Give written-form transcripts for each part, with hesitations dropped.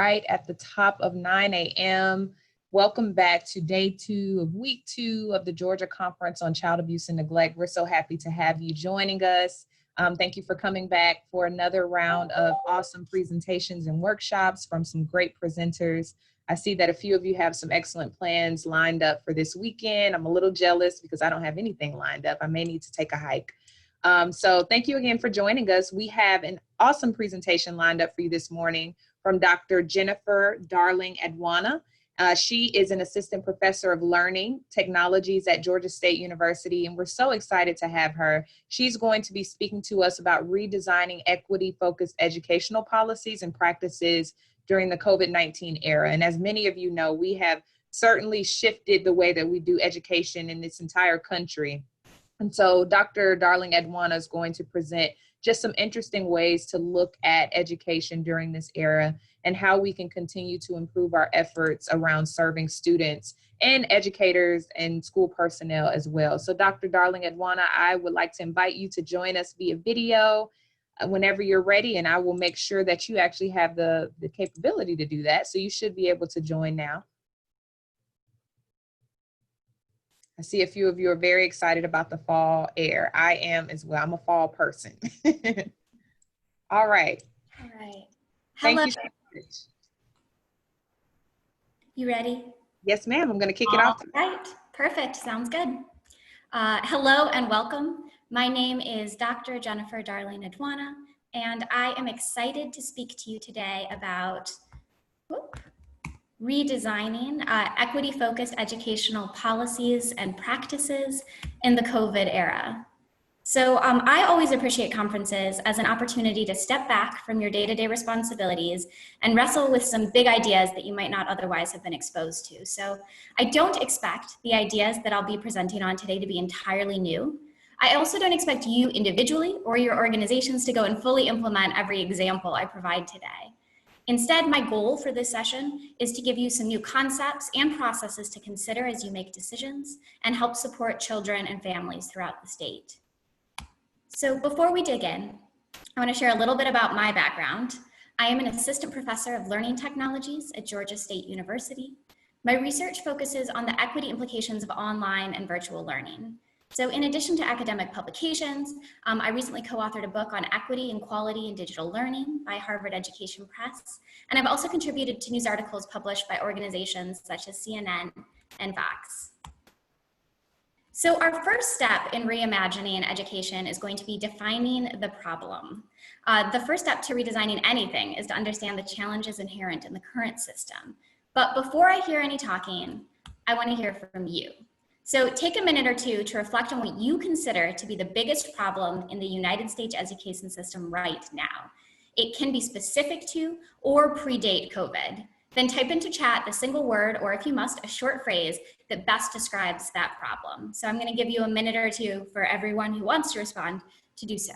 right at the top of 9 a.m. Welcome back to day 2 of week 2 of the Georgia Conference on Child Abuse and Neglect. We're so happy to have you joining us. Thank you for coming back for another round of awesome presentations and workshops from some great presenters. I see that a few of you have some excellent plans lined up for this weekend. I'm a little jealous because I don't have anything lined up. I may need to take a hike. So thank you again for joining us. We have an awesome presentation lined up for you this morning from Dr. Jennifer Darling-Aduana. She is an assistant professor of learning technologies at Georgia State University, and we're so excited to have her. She's going to be speaking to us about redesigning equity-focused educational policies and practices during the COVID-19 era. And as many of you know, we have certainly shifted the way that we do education in this entire country. And so Dr. Darling-Aduana is going to present just some interesting ways to look at education during this era and how we can continue to improve our efforts around serving students and educators and school personnel as well. So Dr. Darling-Aduana, I would like to invite you to join us via video whenever you're ready, and I will make sure that you actually have the capability to do that. So you should be able to join now. I see a few of you are very excited about the fall air. I am as well. I'm a fall person. All right. All right. Thank Hello. you so much. You ready? Yes, ma'am. I'm going to kick it off. All right. Perfect. Sounds good. Hello and welcome. My name is Dr. Jennifer Darling-Aduana, and I am excited to speak to you today about redesigning equity-focused educational policies and practices in the COVID era. So I always appreciate conferences as an opportunity to step back from your day-to-day responsibilities and wrestle with some big ideas that you might not otherwise have been exposed to. So I don't expect the ideas that I'll be presenting on today to be entirely new. I also don't expect you individually or your organizations to go and fully implement every example I provide today. Instead, my goal for this session is to give you some new concepts and processes to consider as you make decisions and help support children and families throughout the state. So before we dig in, I want to share a little bit about my background. I am an assistant professor of learning technologies at Georgia State University. My research focuses on the equity implications of online and virtual learning. So in addition to academic publications, I recently co-authored a book on equity and quality in digital learning by Harvard Education Press. And I've also contributed to news articles published by organizations such as CNN and Vox. So our first step in reimagining education is going to be defining the problem. The first step to redesigning anything is to understand the challenges inherent in the current system. But before I hear any talking, I want to hear from you. So take a minute or two to reflect on what you consider to be the biggest problem in the United States education system right now. It can be specific to or predate COVID. Then type into chat the single word, or if you must, a short phrase that best describes that problem. So I'm going to give you a minute or two for everyone who wants to respond to do so.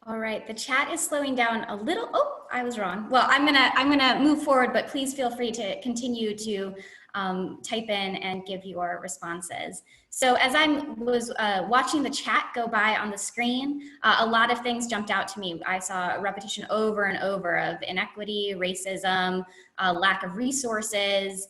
All right, the chat is slowing down a little. Oh, I was wrong. Well, I'm gonna move forward, but please feel free to continue to type in and give your responses. So as I was watching the chat go by on the screen, a lot of things jumped out to me. I saw a repetition over and over of inequity, racism, lack of resources.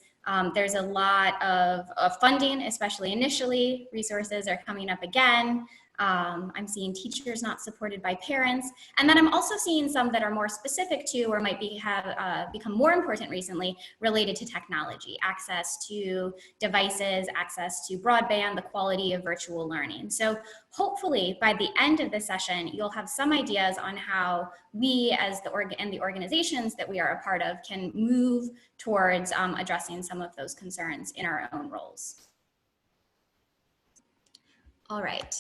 There's a lot of funding, especially initially. Resources are coming up again. I'm seeing teachers not supported by parents. And then I'm also seeing some that are more specific to, or might have become more important recently, related to technology, access to devices, access to broadband, the quality of virtual learning. So hopefully by the end of this session, you'll have some ideas on how we as the organizations that we are a part of can move towards addressing some of those concerns in our own roles. All right.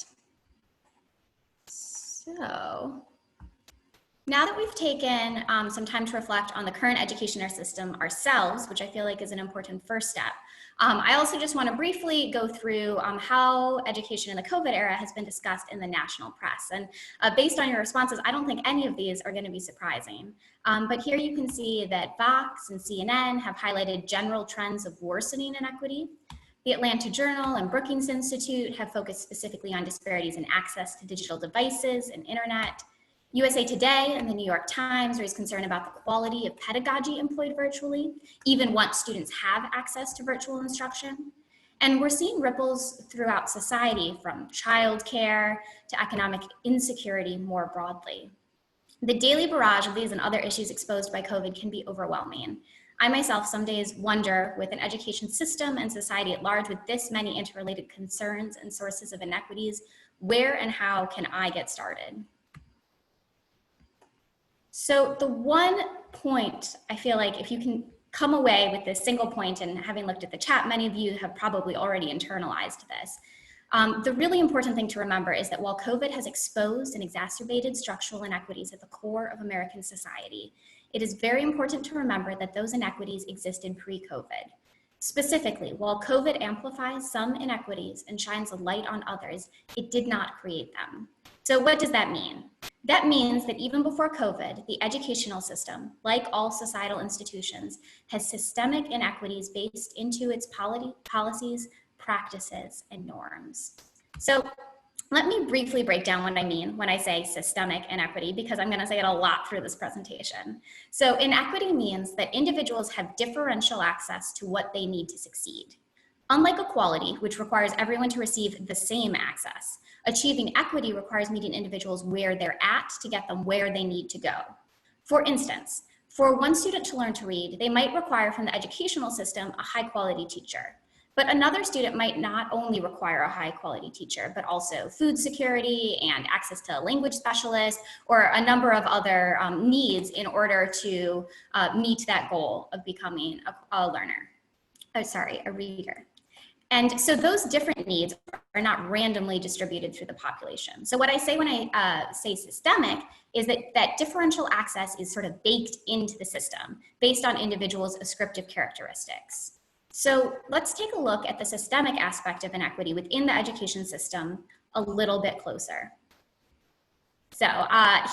So now that we've taken some time to reflect on the current education system ourselves, which I feel like is an important first step, I also just want to briefly go through how education in the COVID era has been discussed in the national press. And based on your responses, I don't think any of these are going to be surprising. But here you can see that Vox and CNN have highlighted general trends of worsening inequity. The Atlanta Journal and Brookings Institute have focused specifically on disparities in access to digital devices and internet. USA Today and the New York Times raised concern about the quality of pedagogy employed virtually, even once students have access to virtual instruction. And we're seeing ripples throughout society, from childcare to economic insecurity more broadly. The daily barrage of these and other issues exposed by COVID can be overwhelming. I myself some days wonder, with an education system and society at large with this many interrelated concerns and sources of inequities, where and how can I get started? So the one point, I feel like if you can come away with this single point, and having looked at the chat, many of you have probably already internalized this. The really important thing to remember is that while COVID has exposed and exacerbated structural inequities at the core of American society, it is very important to remember that those inequities existed pre-COVID. Specifically, while COVID amplifies some inequities and shines a light on others, it did not create them. So what does that mean? That means that even before COVID, the educational system, like all societal institutions, has systemic inequities based into its policies, practices, and norms. So let me briefly break down what I mean when I say systemic inequity, because I'm going to say it a lot through this presentation. So inequity means that individuals have differential access to what they need to succeed. Unlike equality, which requires everyone to receive the same access, achieving equity requires meeting individuals where they're at to get them where they need to go. For instance, for one student to learn to read, they might require from the educational system a high-quality teacher. But another student might not only require a high quality teacher, but also food security and access to a language specialist, or a number of other needs in order to meet that goal of becoming a reader. And so those different needs are not randomly distributed through the population. So what I say when I say systemic is that differential access is sort of baked into the system based on individuals' ascriptive characteristics. So let's take a look at the systemic aspect of inequity within the education system a little bit closer. So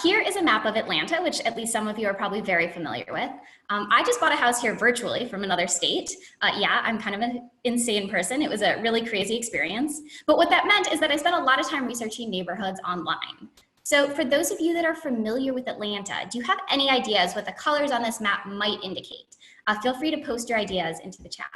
here is a map of Atlanta, which at least some of you are probably very familiar with. I just bought a house here virtually from another state. Yeah, I'm kind of an insane person. It was a really crazy experience. But what that meant is that I spent a lot of time researching neighborhoods online. So for those of you that are familiar with Atlanta, do you have any ideas what the colors on this map might indicate? Feel free to post your ideas into the chat.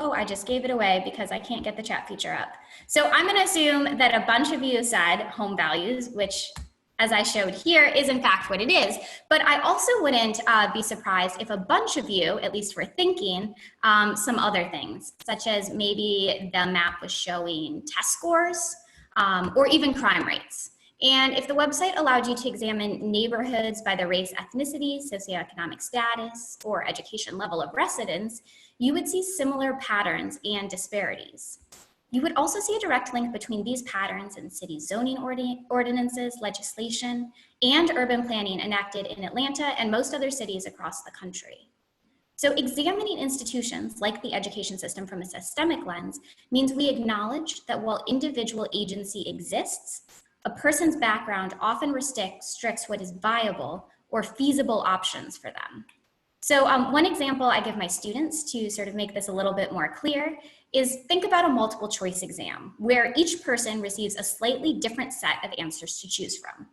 Oh, I just gave it away because I can't get the chat feature up. So I'm going to assume that a bunch of you said home values, which, as I showed here, is in fact what it is. But I also wouldn't be surprised if a bunch of you, at least were thinking some other things, such as maybe the map was showing test scores or even crime rates. And if the website allowed you to examine neighborhoods by their race, ethnicity, socioeconomic status, or education level of residence, you would see similar patterns and disparities. You would also see a direct link between these patterns and city zoning ordinances, legislation, and urban planning enacted in Atlanta and most other cities across the country. So examining institutions like the education system from a systemic lens means we acknowledge that while individual agency exists, a person's background often restricts what is viable or feasible options for them. So one example I give my students to sort of make this a little bit more clear is think about a multiple choice exam where each person receives a slightly different set of answers to choose from.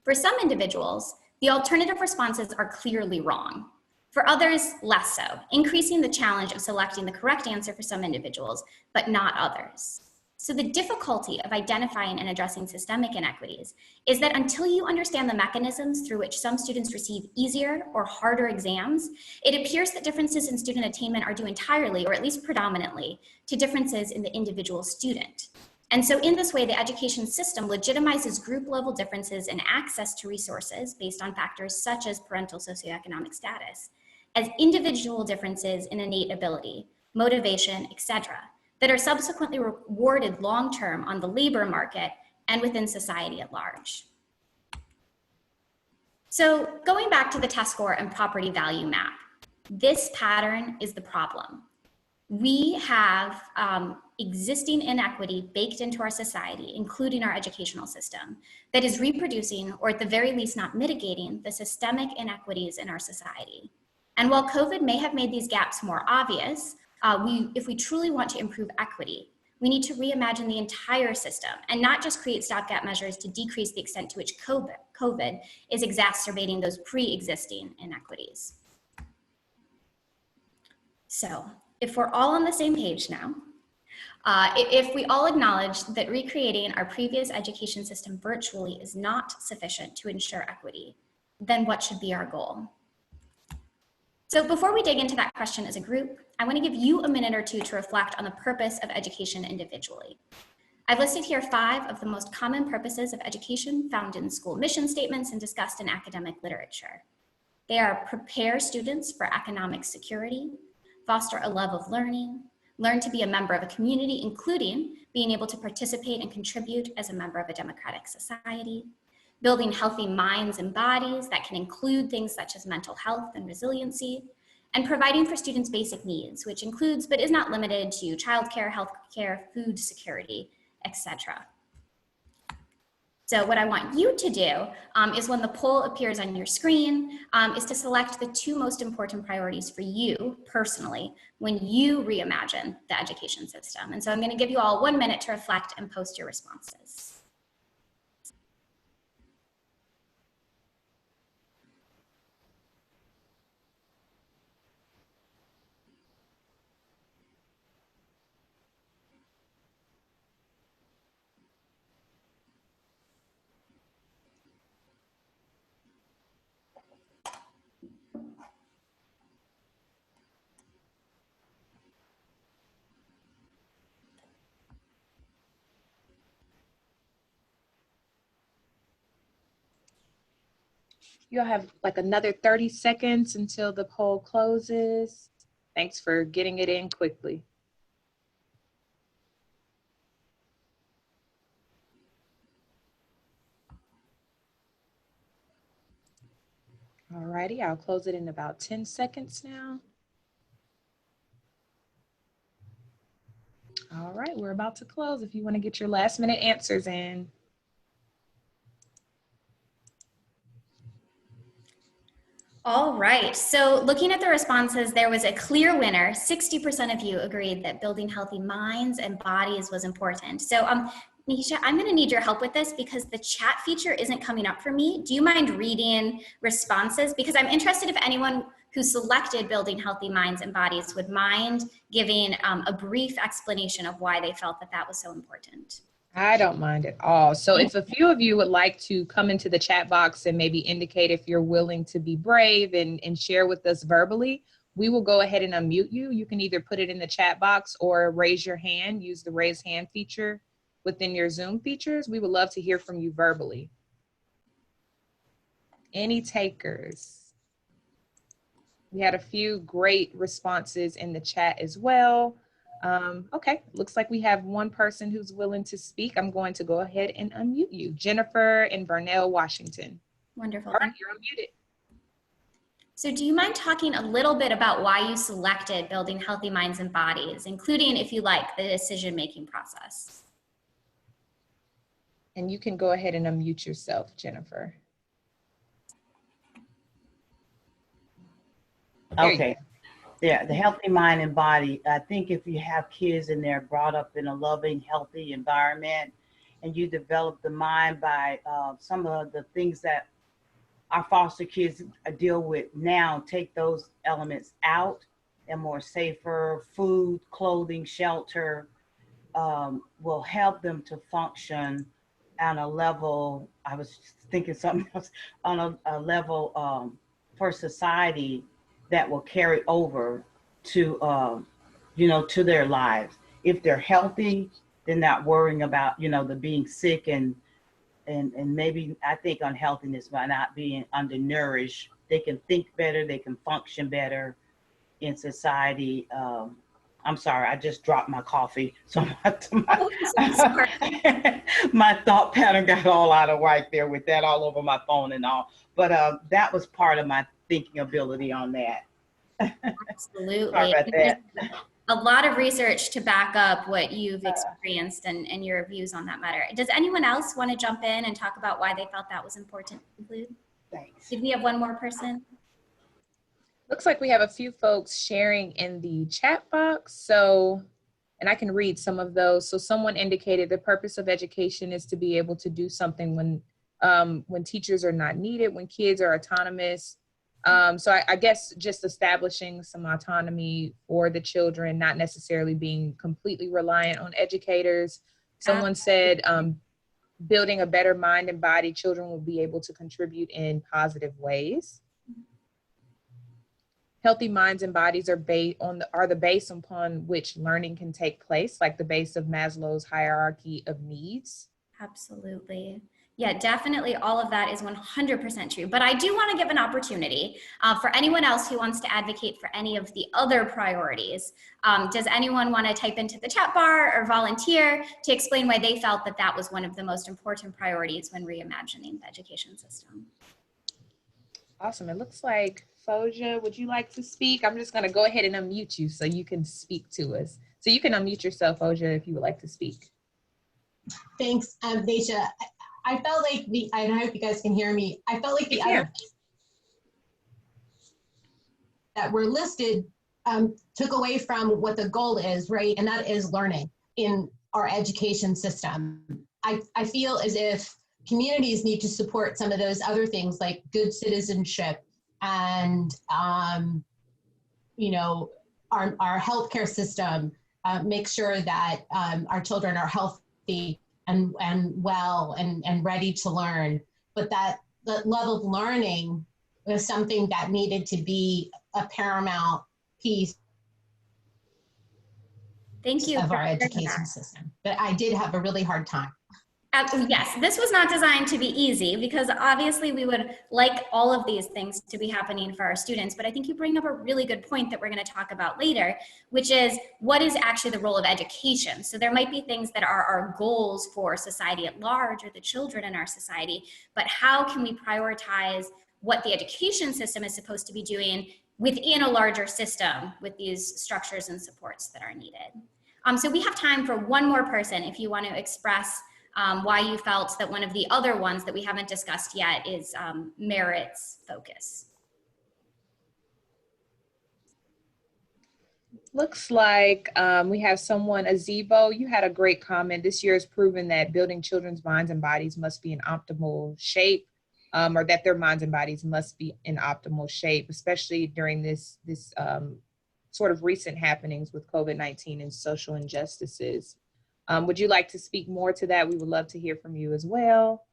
For some individuals, the alternative responses are clearly wrong. For others, less so, increasing the challenge of selecting the correct answer for some individuals, but not others. So the difficulty of identifying and addressing systemic inequities is that until you understand the mechanisms through which some students receive easier or harder exams, it appears that differences in student attainment are due entirely, or at least predominantly, to differences in the individual student. And so in this way, the education system legitimizes group-level differences in access to resources based on factors such as parental socioeconomic status, as individual differences in innate ability, motivation, etc., that are subsequently rewarded long-term on the labor market and within society at large. So going back to the test score and property value map, this pattern is the problem. We have existing inequity baked into our society, including our educational system, that is reproducing, or at the very least not mitigating, the systemic inequities in our society. And while COVID may have made these gaps more obvious, if we truly want to improve equity, we need to reimagine the entire system and not just create stopgap measures to decrease the extent to which COVID is exacerbating those pre-existing inequities. So if we're all on the same page now, if we all acknowledge that recreating our previous education system virtually is not sufficient to ensure equity, then what should be our goal? So before we dig into that question as a group, I want to give you a minute or two to reflect on the purpose of education individually. I've listed here 5 of the most common purposes of education found in school mission statements and discussed in academic literature. They are prepare students for economic security, foster a love of learning, learn to be a member of a community, including being able to participate and contribute as a member of a democratic society, building healthy minds and bodies that can include things such as mental health and resiliency, and providing for students' basic needs, which includes but is not limited to childcare, healthcare, food security, etc. So what I want you to do is when the poll appears on your screen, is to select the 2 most important priorities for you personally when you reimagine the education system. And so I'm going to give you all 1 minute to reflect and post your responses. You'll have like another 30 seconds until the poll closes. Thanks for getting it in quickly. All righty, I'll close it in about 10 seconds now. All right, we're about to close if you want to get your last minute answers in. All right, so looking at the responses, there was a clear winner. 60% of you agreed that building healthy minds and bodies was important. So Nisha, I'm gonna need your help with this because the chat feature isn't coming up for me. Do you mind reading responses? Because I'm interested if anyone who selected building healthy minds and bodies would mind giving a brief explanation of why they felt that that was so important. I don't mind at all. So if a few of you would like to come into the chat box and maybe indicate if you're willing to be brave and share with us verbally, we will go ahead and unmute you. You can either put it in the chat box or raise your hand, use the raise hand feature within your Zoom features. We would love to hear from you verbally. Any takers? We had a few great responses in the chat as well. Okay, looks like we have one person who's willing to speak. I'm going to go ahead and unmute you. Jennifer in Burnell, Washington. Wonderful. All right, you're unmuted. So do you mind talking a little bit about why you selected building healthy minds and bodies, including, if you like, the decision-making process? And you can go ahead and unmute yourself, Jennifer. Okay. Yeah, the healthy mind and body. I think if you have kids and they're brought up in a loving, healthy environment, and you develop the mind by some of the things that our foster kids deal with now, take those elements out, and more safer food, clothing, shelter, will help them to function on a level, I was thinking something else, on a level for society that will carry over to, to their lives. If they're healthy, they're not worrying about, the being sick and maybe I think unhealthiness by not being undernourished. They can think better, they can function better in society. I'm sorry, I just dropped my coffee. So my thought pattern got all out of whack there with that all over my phone and all. But that was part of my thinking ability on that. Absolutely. Sorry about that. A lot of research to back up what you've experienced and your views on that matter. Does anyone else want to jump in and talk about why they felt that was important to include? Thanks. Did we have one more person? Looks like we have a few folks sharing in the chat box. So, and I can read some of those. So someone indicated the purpose of education is to be able to do something when teachers are not needed, when kids are autonomous. So I guess just establishing some autonomy for the children, not necessarily being completely reliant on educators. Someone said building a better mind and body, children will be able to contribute in positive ways. Healthy minds and bodies are the base upon which learning can take place, like the base of Maslow's hierarchy of needs. Absolutely. Yeah, definitely all of that is 100% true. But I do want to give an opportunity for anyone else who wants to advocate for any of the other priorities. Does anyone want to type into the chat bar or volunteer to explain why they felt that that was one of the most important priorities when reimagining the education system? Awesome. It looks like Foja, would you like to speak? I'm just going to go ahead and unmute you so you can speak to us. So you can unmute yourself, Foja, if you would like to speak. Thanks, Deja. I felt like I don't know if you guys can hear me. I felt like the other that were listed took away from what the goal is, right? And that is learning in our education system. I feel as if communities need to support some of those other things like good citizenship and, our healthcare system, make sure that our children are healthy and well and ready to learn. But that love of learning was something that needed to be a paramount piece of our education system. But I did have a really hard time. Yes, this was not designed to be easy because obviously we would like all of these things to be happening for our students, but I think you bring up a really good point that we're going to talk about later, which is what is actually the role of education. So there might be things that are our goals for society at large or the children in our society, but how can we prioritize what the education system is supposed to be doing within a larger system with these structures and supports that are needed. So we have time for one more person if you want to express why you felt that one of the other ones that we haven't discussed yet is merits focus. Looks like we have someone, Azebo, you had a great comment. This year has proven that building children's minds and bodies must be in optimal shape, or that their minds and bodies must be in optimal shape, especially during this sort of recent happenings with COVID-19 and social injustices. Would you like to speak more to that? We would love to hear from you as well.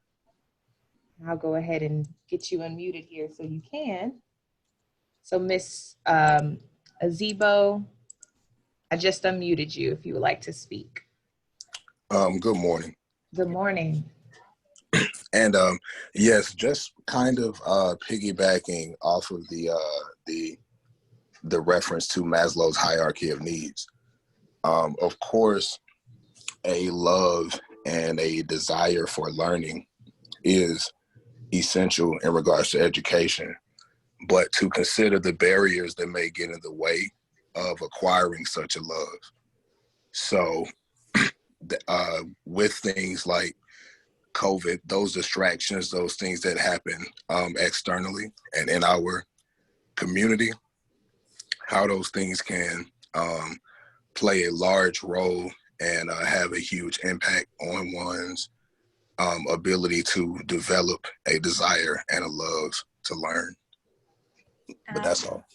I'll go ahead and get you unmuted here so you can. So Miss Azebo, I just unmuted you if you would like to speak. Good morning. Good morning. And yes, just kind of piggybacking off of the reference to Maslow's hierarchy of needs. Of course, a love and a desire for learning is essential in regards to education, but to consider the barriers that may get in the way of acquiring such a love. So with things like COVID, those distractions, those things that happen externally and in our community, how those things can play a large role and have a huge impact on one's ability to develop a desire and a love to learn. But that's all.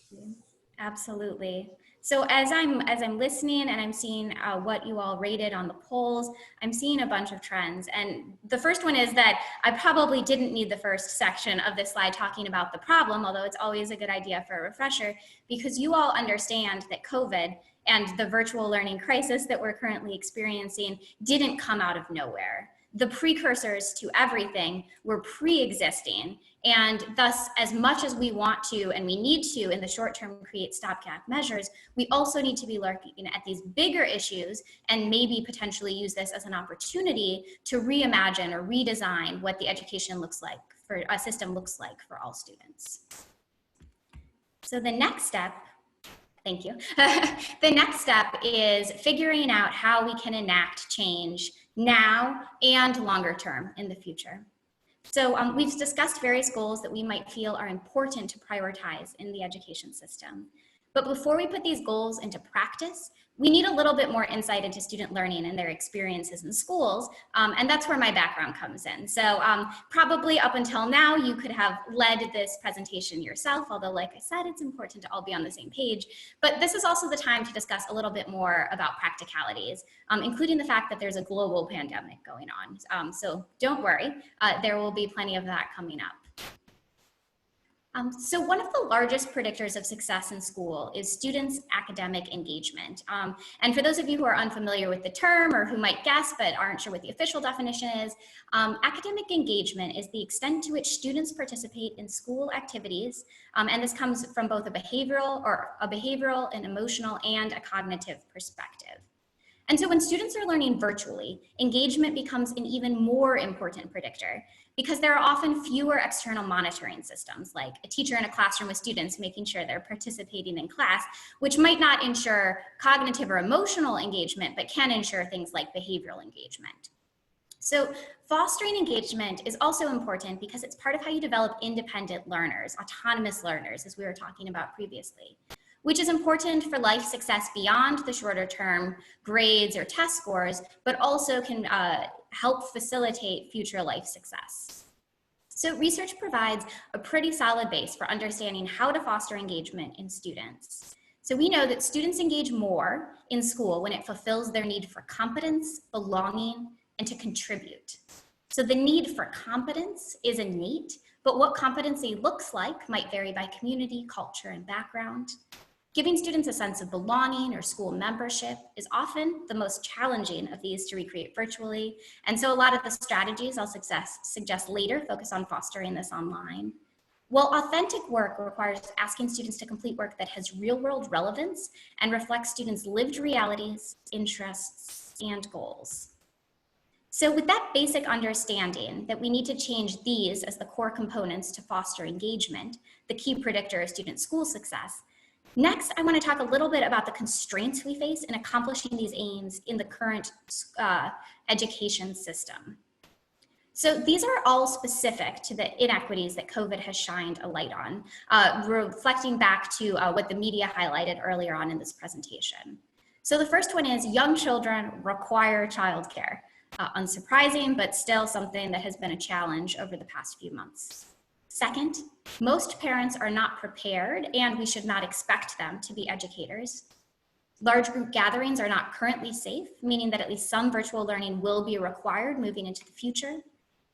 Absolutely. So as I'm listening and I'm seeing what you all rated on the polls, I'm seeing a bunch of trends. And the first one is that I probably didn't need the first section of this slide talking about the problem, although it's always a good idea for a refresher, because you all understand that COVID and the virtual learning crisis that we're currently experiencing didn't come out of nowhere. The precursors to everything were pre-existing, and thus, as much as we want to and we need to in the short term create stopgap measures, we also need to be looking at these bigger issues and maybe potentially use this as an opportunity to reimagine or redesign what the education looks like for a system looks like for all students. So the next step, thank you. The next step is figuring out how we can enact change now and longer term in the future. So we've discussed various goals that we might feel are important to prioritize in the education system. But before we put these goals into practice, we need a little bit more insight into student learning and their experiences in schools, and that's where my background comes in. So probably up until now, you could have led this presentation yourself, although like I said, it's important to all be on the same page. But this is also the time to discuss a little bit more about practicalities, including the fact that there's a global pandemic going on. So don't worry, there will be plenty of that coming up. So one of the largest predictors of success in school is students' academic engagement. And for those of you who are unfamiliar with the term or who might guess but aren't sure what the official definition is, academic engagement is the extent to which students participate in school activities, and this comes from both a behavioral, an emotional, and a cognitive perspective. And so when students are learning virtually, engagement becomes an even more important predictor because there are often fewer external monitoring systems, like a teacher in a classroom with students making sure they're participating in class, which might not ensure cognitive or emotional engagement, but can ensure things like behavioral engagement. So fostering engagement is also important because it's part of how you develop independent learners, autonomous learners, as we were talking about previously, which is important for life success beyond the shorter term grades or test scores, but also can help facilitate future life success. So research provides a pretty solid base for understanding how to foster engagement in students. So we know that students engage more in school when it fulfills their need for competence, belonging, and to contribute. So the need for competence is innate, but what competency looks like might vary by community, culture, and background. Giving students a sense of belonging or school membership is often the most challenging of these to recreate virtually. And so a lot of the strategies I'll suggest later focus on fostering this online. While authentic work requires asking students to complete work that has real-world relevance and reflects students' lived realities, interests, and goals. So with that basic understanding that we need to change these as the core components to foster engagement, the key predictor of student school success, next, I want to talk a little bit about the constraints we face in accomplishing these aims in the current education system. So these are all specific to the inequities that COVID has shined a light on, reflecting back to what the media highlighted earlier on in this presentation. So the first one is young children require childcare. Unsurprising, but still something that has been a challenge over the past few months. Second, most parents are not prepared and we should not expect them to be educators. Large group gatherings are not currently safe, meaning that at least some virtual learning will be required moving into the future.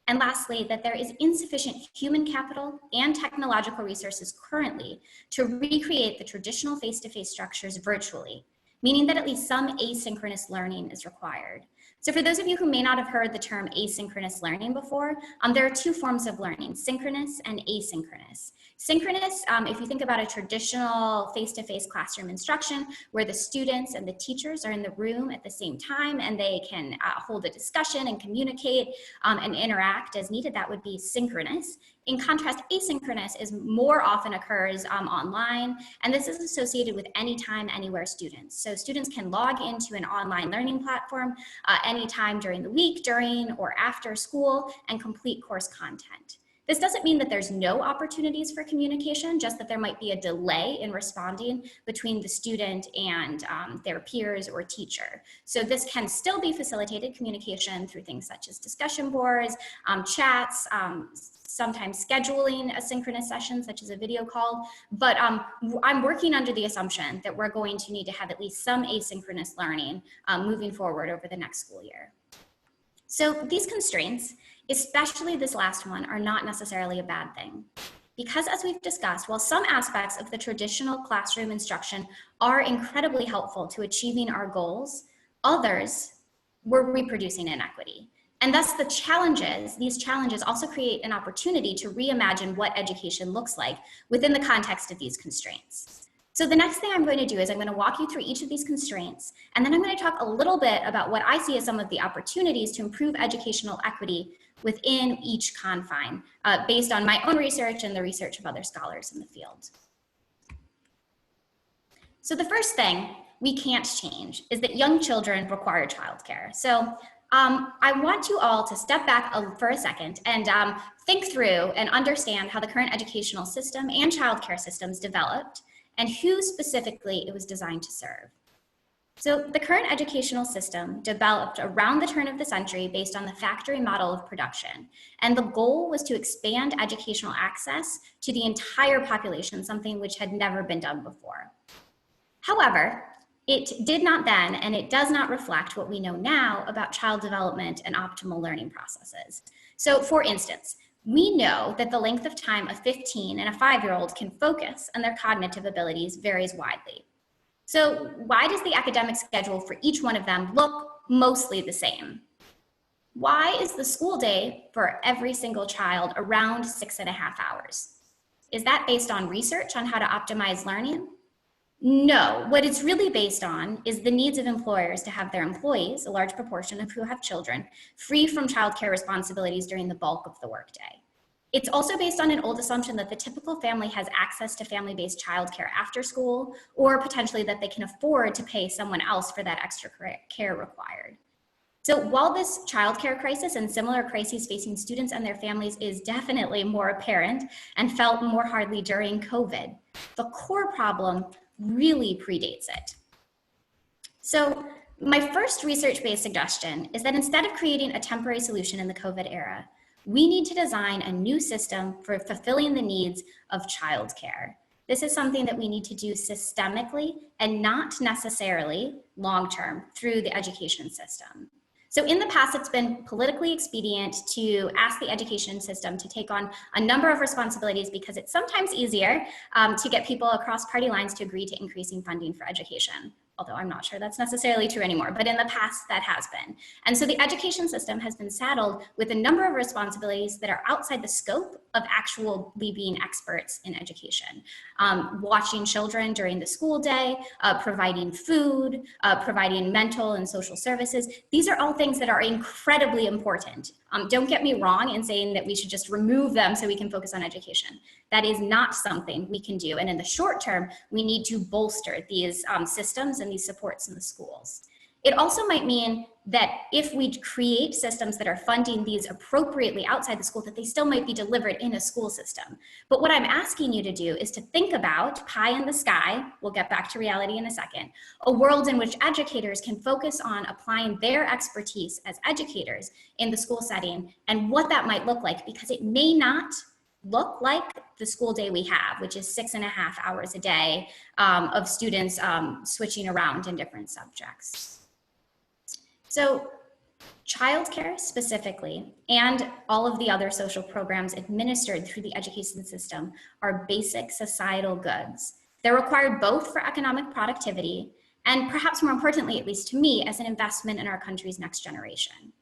And lastly, that there is insufficient human capital and technological resources currently to recreate the traditional face-to-face structures virtually, meaning that at least some asynchronous learning is required. So for those of you who may not have heard the term asynchronous learning before, there are two forms of learning, synchronous and asynchronous. Synchronous, if you think about a traditional face-to-face classroom instruction where the students and the teachers are in the room at the same time and they can hold a discussion and communicate and interact as needed, that would be synchronous. In contrast, asynchronous is more often occurs online, and this is associated with anytime, anywhere students. So students can log into an online learning platform anytime during the week, during or after school, and complete course content. This doesn't mean that there's no opportunities for communication, just that there might be a delay in responding between the student and their peers or teacher. So this can still be facilitated communication through things such as discussion boards, chats, sometimes scheduling asynchronous sessions such as a video call, but I'm working under the assumption that we're going to need to have at least some asynchronous learning moving forward over the next school year. So these constraints, especially this last one, are not necessarily a bad thing. Because as we've discussed, while some aspects of the traditional classroom instruction are incredibly helpful to achieving our goals, others were reproducing inequity. And thus these challenges also create an opportunity to reimagine what education looks like within the context of these constraints. So the next thing I'm going to do is I'm going to walk you through each of these constraints, and then I'm going to talk a little bit about what I see as some of the opportunities to improve educational equity within each confine, based on my own research and the research of other scholars in the field. So the first thing we can't change is that young children require childcare. So I want you all to step back for a second and think through and understand how the current educational system and childcare systems developed and who specifically it was designed to serve. So the current educational system developed around the turn of the century based on the factory model of production. And the goal was to expand educational access to the entire population, something which had never been done before. However, it did not then, and it does not reflect what we know now about child development and optimal learning processes. So for instance, we know that the length of time a 15 and a 5-year-old can focus and their cognitive abilities varies widely. So why does the academic schedule for each one of them look mostly the same? Why is the school day for every single child around 6.5 hours? Is that based on research on how to optimize learning? No, what it's really based on is the needs of employers to have their employees, a large proportion of who have children, free from childcare responsibilities during the bulk of the workday. It's also based on an old assumption that the typical family has access to family-based childcare after school, or potentially that they can afford to pay someone else for that extra care required. So while this childcare crisis and similar crises facing students and their families is definitely more apparent and felt more hardly during COVID, the core problem really predates it. So my first research-based suggestion is that instead of creating a temporary solution in the COVID era, we need to design a new system for fulfilling the needs of childcare. This is something that we need to do systemically and not necessarily long-term through the education system. So in the past, it's been politically expedient to ask the education system to take on a number of responsibilities because it's sometimes easier to get people across party lines to agree to increasing funding for education. Although I'm not sure that's necessarily true anymore, but in the past that has been. And so the education system has been saddled with a number of responsibilities that are outside the scope of actually being experts in education. Watching children during the school day, providing food, providing mental and social services. These are all things that are incredibly important. Don't get me wrong in saying that we should just remove them so we can focus on education. That is not something we can do. And in the short term, we need to bolster these systems and these supports in the schools. It also might mean that if we create systems that are funding these appropriately outside the school, that they still might be delivered in a school system. But what I'm asking you to do is to think about pie in the sky, we'll get back to reality in a second, a world in which educators can focus on applying their expertise as educators in the school setting and what that might look like, because it may not look like the school day we have, which is 6.5 hours a day of students switching around in different subjects. So childcare specifically, and all of the other social programs administered through the education system are basic societal goods. They're required both for economic productivity and perhaps more importantly, at least to me, as an investment in our country's next generation.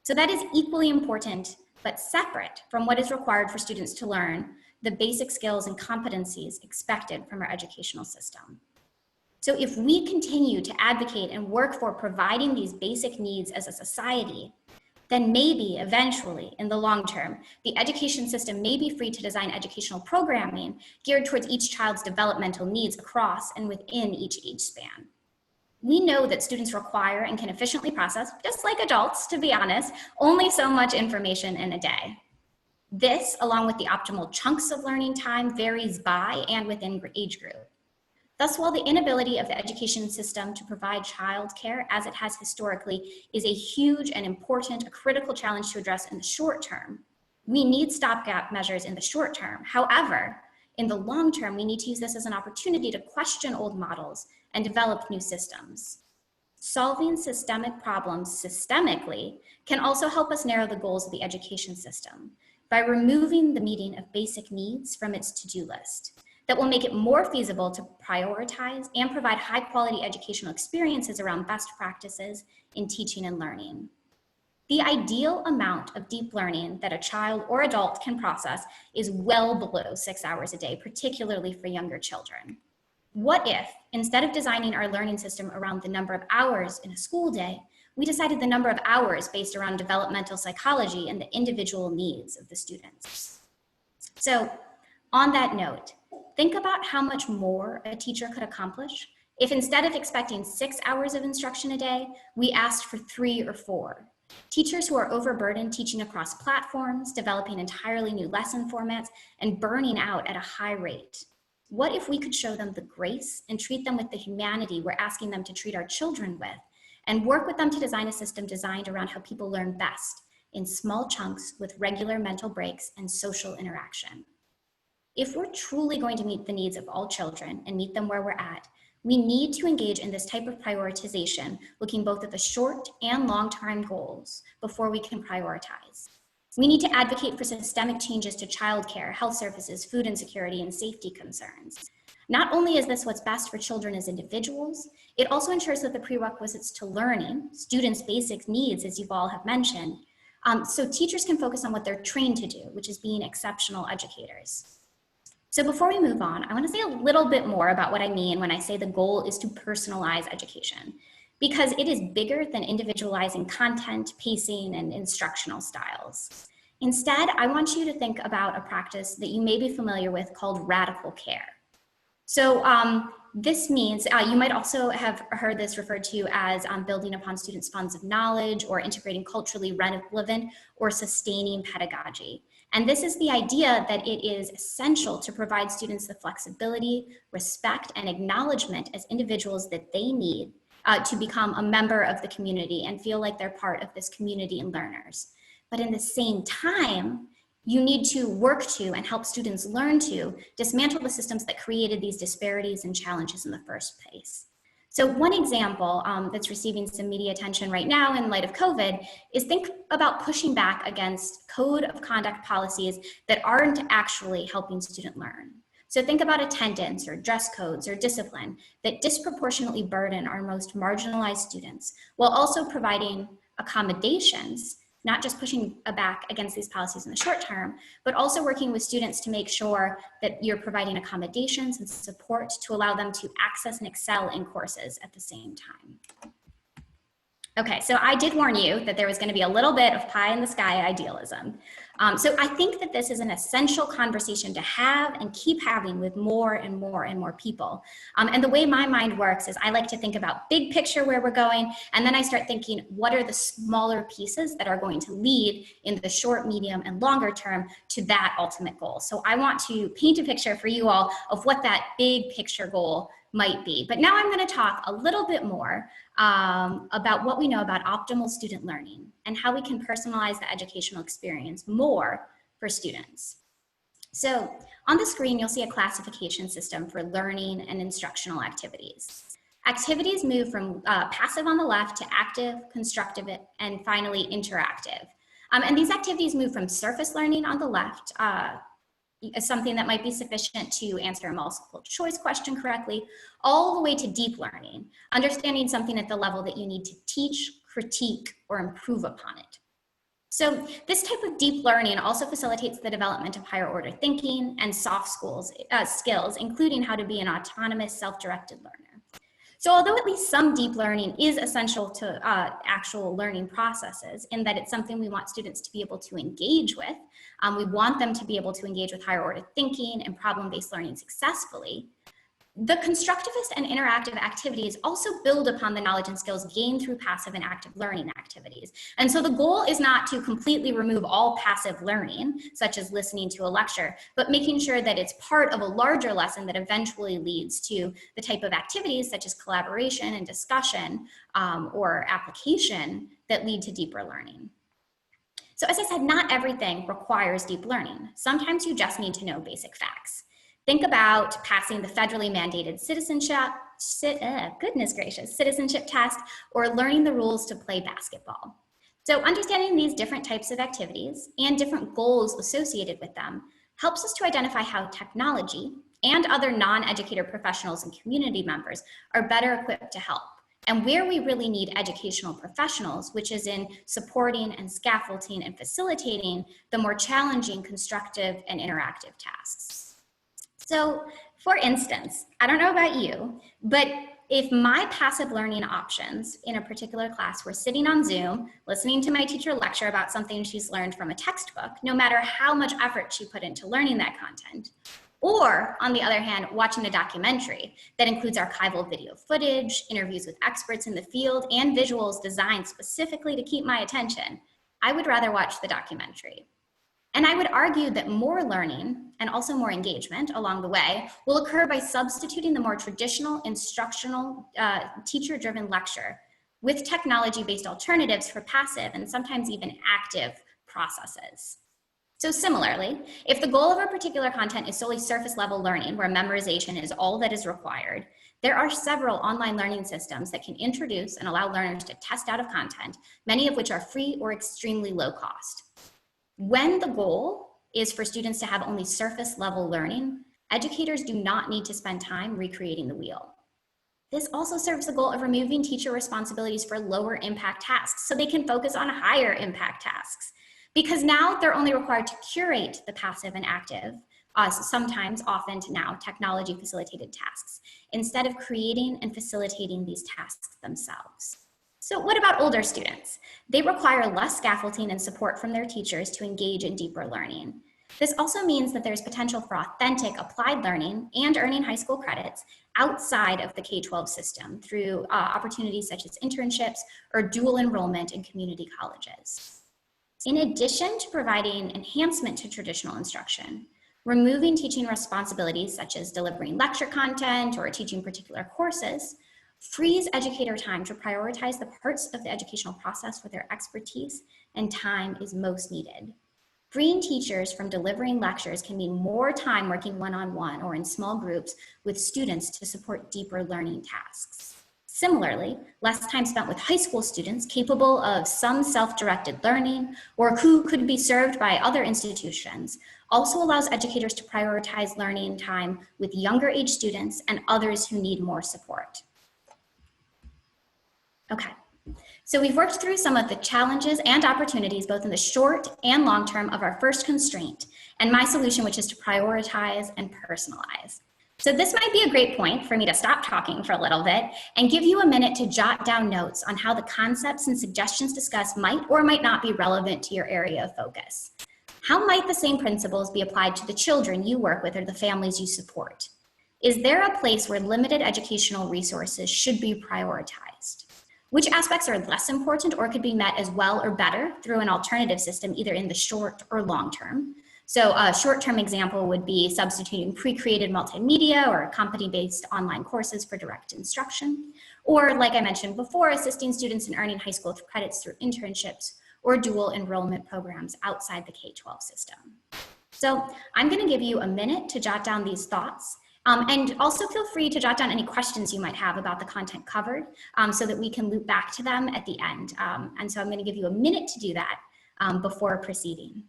So that is equally important, but separate from what is required for students to learn the basic skills and competencies expected from our educational system. So if we continue to advocate and work for providing these basic needs as a society, then maybe eventually in the long term, the education system may be free to design educational programming geared towards each child's developmental needs across and within each age span. We know that students require and can efficiently process, just like adults, to be honest, only so much information in a day. This, along with the optimal chunks of learning time, varies by and within age group. Thus, while the inability of the education system to provide childcare as it has historically is a huge and important, a critical challenge to address in the short term, we need stopgap measures in the short term. However, in the long term, we need to use this as an opportunity to question old models and develop new systems. Solving systemic problems systemically can also help us narrow the goals of the education system by removing the meeting of basic needs from its to-do list. That will make it more feasible to prioritize and provide high-quality educational experiences around best practices in teaching and learning. The ideal amount of deep learning that a child or adult can process is well below 6 hours a day, particularly for younger children. What if, instead of designing our learning system around the number of hours in a school day, we decided the number of hours based around developmental psychology and the individual needs of the students? So, on that note, think about how much more a teacher could accomplish if instead of expecting 6 hours of instruction a day, we asked for 3 or 4. Teachers who are overburdened teaching across platforms, developing entirely new lesson formats, and burning out at a high rate. What if we could show them the grace and treat them with the humanity we're asking them to treat our children with, and work with them to design a system designed around how people learn best in small chunks with regular mental breaks and social interaction? If we're truly going to meet the needs of all children and meet them where we're at, we need to engage in this type of prioritization, looking both at the short and long-term goals before we can prioritize. We need to advocate for systemic changes to childcare, health services, food insecurity, and safety concerns. Not only is this what's best for children as individuals, it also ensures that the prerequisites to learning, students' basic needs, as you all have mentioned, so teachers can focus on what they're trained to do, which is being exceptional educators. So before we move on, I want to say a little bit more about what I mean when I say the goal is to personalize education, because it is bigger than individualizing content, pacing, and instructional styles. Instead, I want you to think about a practice that you may be familiar with called radical care. So this means, you might also have heard this referred to as building upon students' funds of knowledge, or integrating culturally relevant or sustaining pedagogy. And this is the idea that it is essential to provide students the flexibility, respect, and acknowledgement as individuals that they need to become a member of the community and feel like they're part of this community and learners. But in the same time, you need to work to and help students learn to dismantle the systems that created these disparities and challenges in the first place. So one example that's receiving some media attention right now in light of COVID is think about pushing back against code of conduct policies that aren't actually helping students learn. So think about attendance or dress codes or discipline that disproportionately burden our most marginalized students, while also providing accommodations, not just pushing back against these policies in the short term, but also working with students to make sure that you're providing accommodations and support to allow them to access and excel in courses at the same time. Okay, so I did warn you that there was going to be a little bit of pie in the sky idealism. So I think that this is an essential conversation to have and keep having with more and more and more people. And the way my mind works is I like to think about big picture where we're going, and then I start thinking, what are the smaller pieces that are going to lead in the short, medium, and longer term to that ultimate goal? So I want to paint a picture for you all of what that big picture goal might be. But now I'm going to talk a little bit more about what we know about optimal student learning and how we can personalize the educational experience more for students. So on the screen, you'll see a classification system for learning and instructional activities. Activities move from passive on the left to active, constructive, and finally interactive. And these activities move from surface learning on the left, something that might be sufficient to answer a multiple choice question correctly, all the way to deep learning, understanding something at the level that you need to teach, critique, or improve upon it. So this type of deep learning also facilitates the development of higher order thinking and soft skills, including how to be an autonomous, self-directed learner. So although at least some deep learning is essential to actual learning processes, in that it's something we want students to be able to engage with, we want them to be able to engage with higher order thinking and problem-based learning successfully, The constructivist and interactive activities also build upon the knowledge and skills gained through passive and active learning activities. And so the goal is not to completely remove all passive learning, such as listening to a lecture, but making sure that it's part of a larger lesson that eventually leads to the type of activities such as collaboration and discussion or application that lead to deeper learning. So as I said, not everything requires deep learning. Sometimes you just need to know basic facts. Think about passing the federally mandated citizenship test or learning the rules to play basketball. So understanding these different types of activities and different goals associated with them helps us to identify how technology and other non-educator professionals and community members are better equipped to help, and where we really need educational professionals, which is in supporting and scaffolding and facilitating the more challenging, constructive, and interactive tasks. So for instance, I don't know about you, but if my passive learning options in a particular class were sitting on Zoom, listening to my teacher lecture about something she's learned from a textbook, no matter how much effort she put into learning that content, or on the other hand, watching a documentary that includes archival video footage, interviews with experts in the field, and visuals designed specifically to keep my attention, I would rather watch the documentary. And I would argue that more learning and also more engagement along the way will occur by substituting the more traditional instructional teacher-driven lecture with technology-based alternatives for passive and sometimes even active processes. So similarly, if the goal of a particular content is solely surface level learning where memorization is all that is required, there are several online learning systems that can introduce and allow learners to test out of content, many of which are free or extremely low cost. When the goal is for students to have only surface level learning, educators do not need to spend time recreating the wheel. This also serves the goal of removing teacher responsibilities for lower impact tasks so they can focus on higher impact tasks. Because now they're only required to curate the passive and active, sometimes, often now, technology facilitated tasks, instead of creating and facilitating these tasks themselves. So what about older students? They require less scaffolding and support from their teachers to engage in deeper learning. This also means that there's potential for authentic applied learning and earning high school credits outside of the K-12 system through opportunities such as internships or dual enrollment in community colleges. In addition to providing enhancement to traditional instruction, removing teaching responsibilities such as delivering lecture content or teaching particular courses frees educator time to prioritize the parts of the educational process where their expertise and time is most needed. Freeing teachers from delivering lectures can mean more time working one-on-one or in small groups with students to support deeper learning tasks. Similarly, less time spent with high school students capable of some self-directed learning or who could be served by other institutions also allows educators to prioritize learning time with younger age students and others who need more support. Okay, so we've worked through some of the challenges and opportunities both in the short and long term of our first constraint and my solution, which is to prioritize and personalize. So this might be a great point for me to stop talking for a little bit and give you a minute to jot down notes on how the concepts and suggestions discussed might or might not be relevant to your area of focus. How might the same principles be applied to the children you work with or the families you support? Is there a place where limited educational resources should be prioritized? Which aspects are less important or could be met as well or better through an alternative system, either in the short or long term? So a short-term example would be substituting pre-created multimedia or company-based online courses for direct instruction. Or like I mentioned before, assisting students in earning high school credits through internships or dual enrollment programs outside the K-12 system. So I'm gonna give you a minute to jot down these thoughts. And also feel free to jot down any questions you might have about the content covered so that we can loop back to them at the end. And so I'm going to give you a minute to do that before proceeding.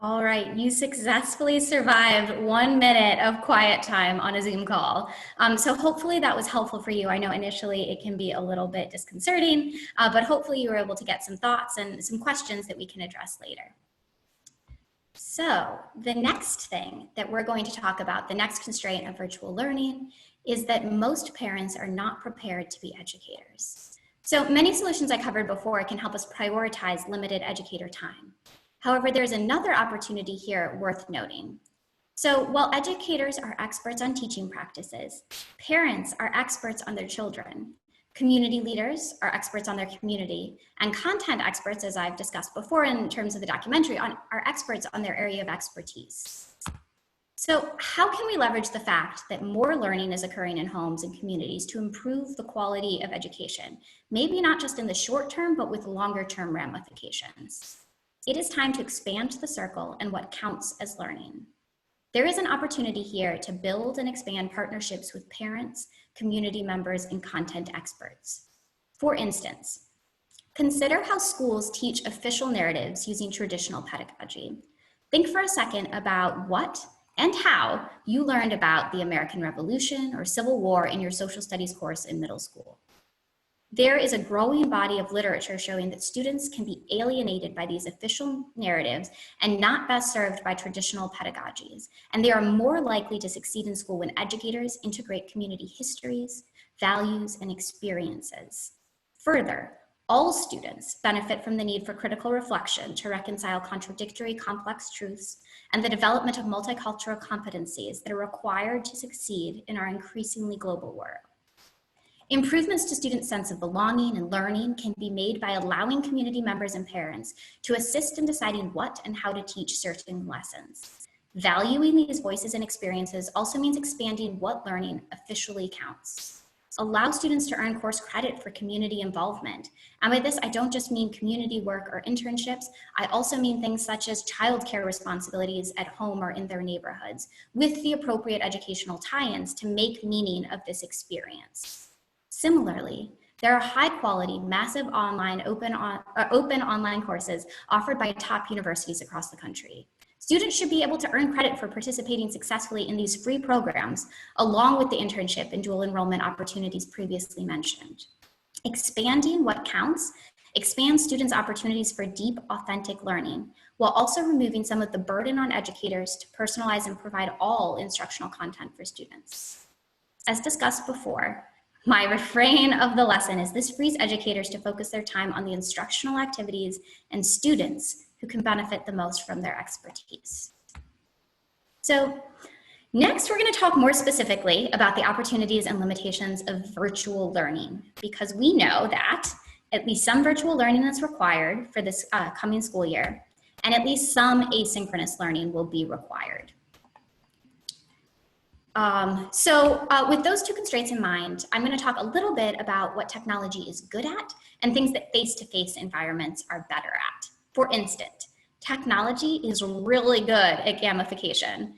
All right, you successfully survived 1 minute of quiet time on a Zoom call. So hopefully that was helpful for you. I know initially it can be a little bit disconcerting, but hopefully you were able to get some thoughts and some questions that we can address later. So the next thing that we're going to talk about, the next constraint of virtual learning, is that most parents are not prepared to be educators. So many solutions I covered before can help us prioritize limited educator time. However, there's another opportunity here worth noting. So while educators are experts on teaching practices, parents are experts on their children. Community leaders are experts on their community, and content experts, as I've discussed before in terms of the documentary, are experts on their area of expertise. So how can we leverage the fact that more learning is occurring in homes and communities to improve the quality of education? Maybe not just in the short term, but with longer term ramifications. It is time to expand the circle and what counts as learning. There is an opportunity here to build and expand partnerships with parents, community members, and content experts. For instance, consider how schools teach official narratives using traditional pedagogy. Think for a second about what and how you learned about the American Revolution or Civil War in your social studies course in middle school. There is a growing body of literature showing that students can be alienated by these official narratives and not best served by traditional pedagogies, and they are more likely to succeed in school when educators integrate community histories, values, and experiences. Further, all students benefit from the need for critical reflection to reconcile contradictory, complex truths and the development of multicultural competencies that are required to succeed in our increasingly global world. Improvements to students' sense of belonging and learning can be made by allowing community members and parents to assist in deciding what and how to teach certain lessons. Valuing these voices and experiences also means expanding what learning officially counts. Allow students to earn course credit for community involvement. And by this, I don't just mean community work or internships. I also mean things such as childcare responsibilities at home or in their neighborhoods, with the appropriate educational tie-ins to make meaning of this experience. Similarly, there are high-quality, massive online open online courses offered by top universities across the country. Students should be able to earn credit for participating successfully in these free programs, along with the internship and dual enrollment opportunities previously mentioned. Expanding what counts expands students' opportunities for deep, authentic learning, while also removing some of the burden on educators to personalize and provide all instructional content for students. As discussed before, my refrain of the lesson is this frees educators to focus their time on the instructional activities and students who can benefit the most from their expertise. So next, we're going to talk more specifically about the opportunities and limitations of virtual learning, because we know that at least some virtual learning is required for this coming school year, and at least some asynchronous learning will be required. With those two constraints in mind, I'm going to talk a little bit about what technology is good at and things that face-to-face environments are better at. For instance, technology is really good at gamification,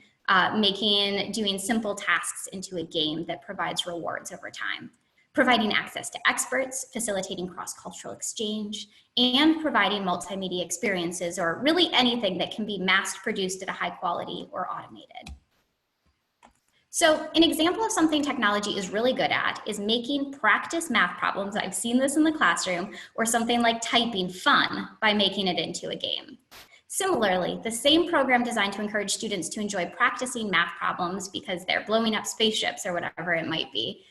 doing simple tasks into a game that provides rewards over time, providing access to experts, facilitating cross-cultural exchange, and providing multimedia experiences, or really anything that can be mass-produced at a high quality or automated. So an example of something technology is really good at is making practice math problems, I've seen this in the classroom, or something like typing fun by making it into a game. Similarly, the same program designed to encourage students to enjoy practicing math problems because they're blowing up spaceships or whatever it might be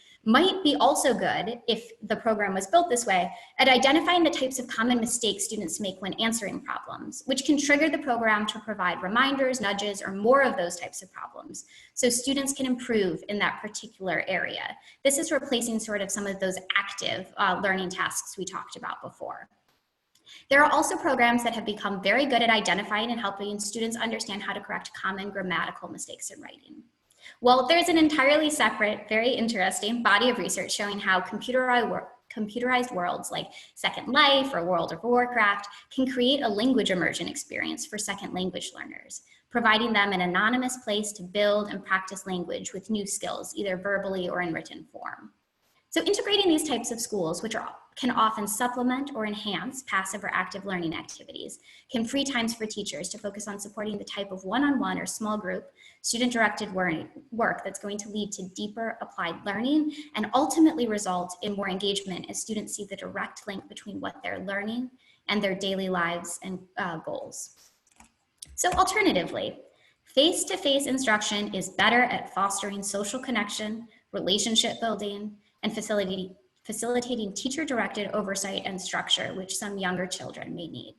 also good, if the program was built this way, at identifying the types of common mistakes students make when answering problems, which can trigger the program to provide reminders, nudges, or more of those types of problems, so students can improve in that particular area. This is replacing sort of some of those active learning tasks we talked about before. There are also programs that have become very good at identifying and helping students understand how to correct common grammatical mistakes in writing. Well, there's an entirely separate, very interesting body of research showing how computerized worlds like Second Life or World of Warcraft can create a language immersion experience for second language learners, providing them an anonymous place to build and practice language with new skills, either verbally or in written form. So integrating these types of can often supplement or enhance passive or active learning activities, can free times for teachers to focus on supporting the type of one-on-one or small group student-directed work that's going to lead to deeper applied learning and ultimately result in more engagement as students see the direct link between what they're learning and their daily lives and goals. So alternatively, face-to-face instruction is better at fostering social connection, relationship building, and facilitating teacher-directed oversight and structure, which some younger children may need.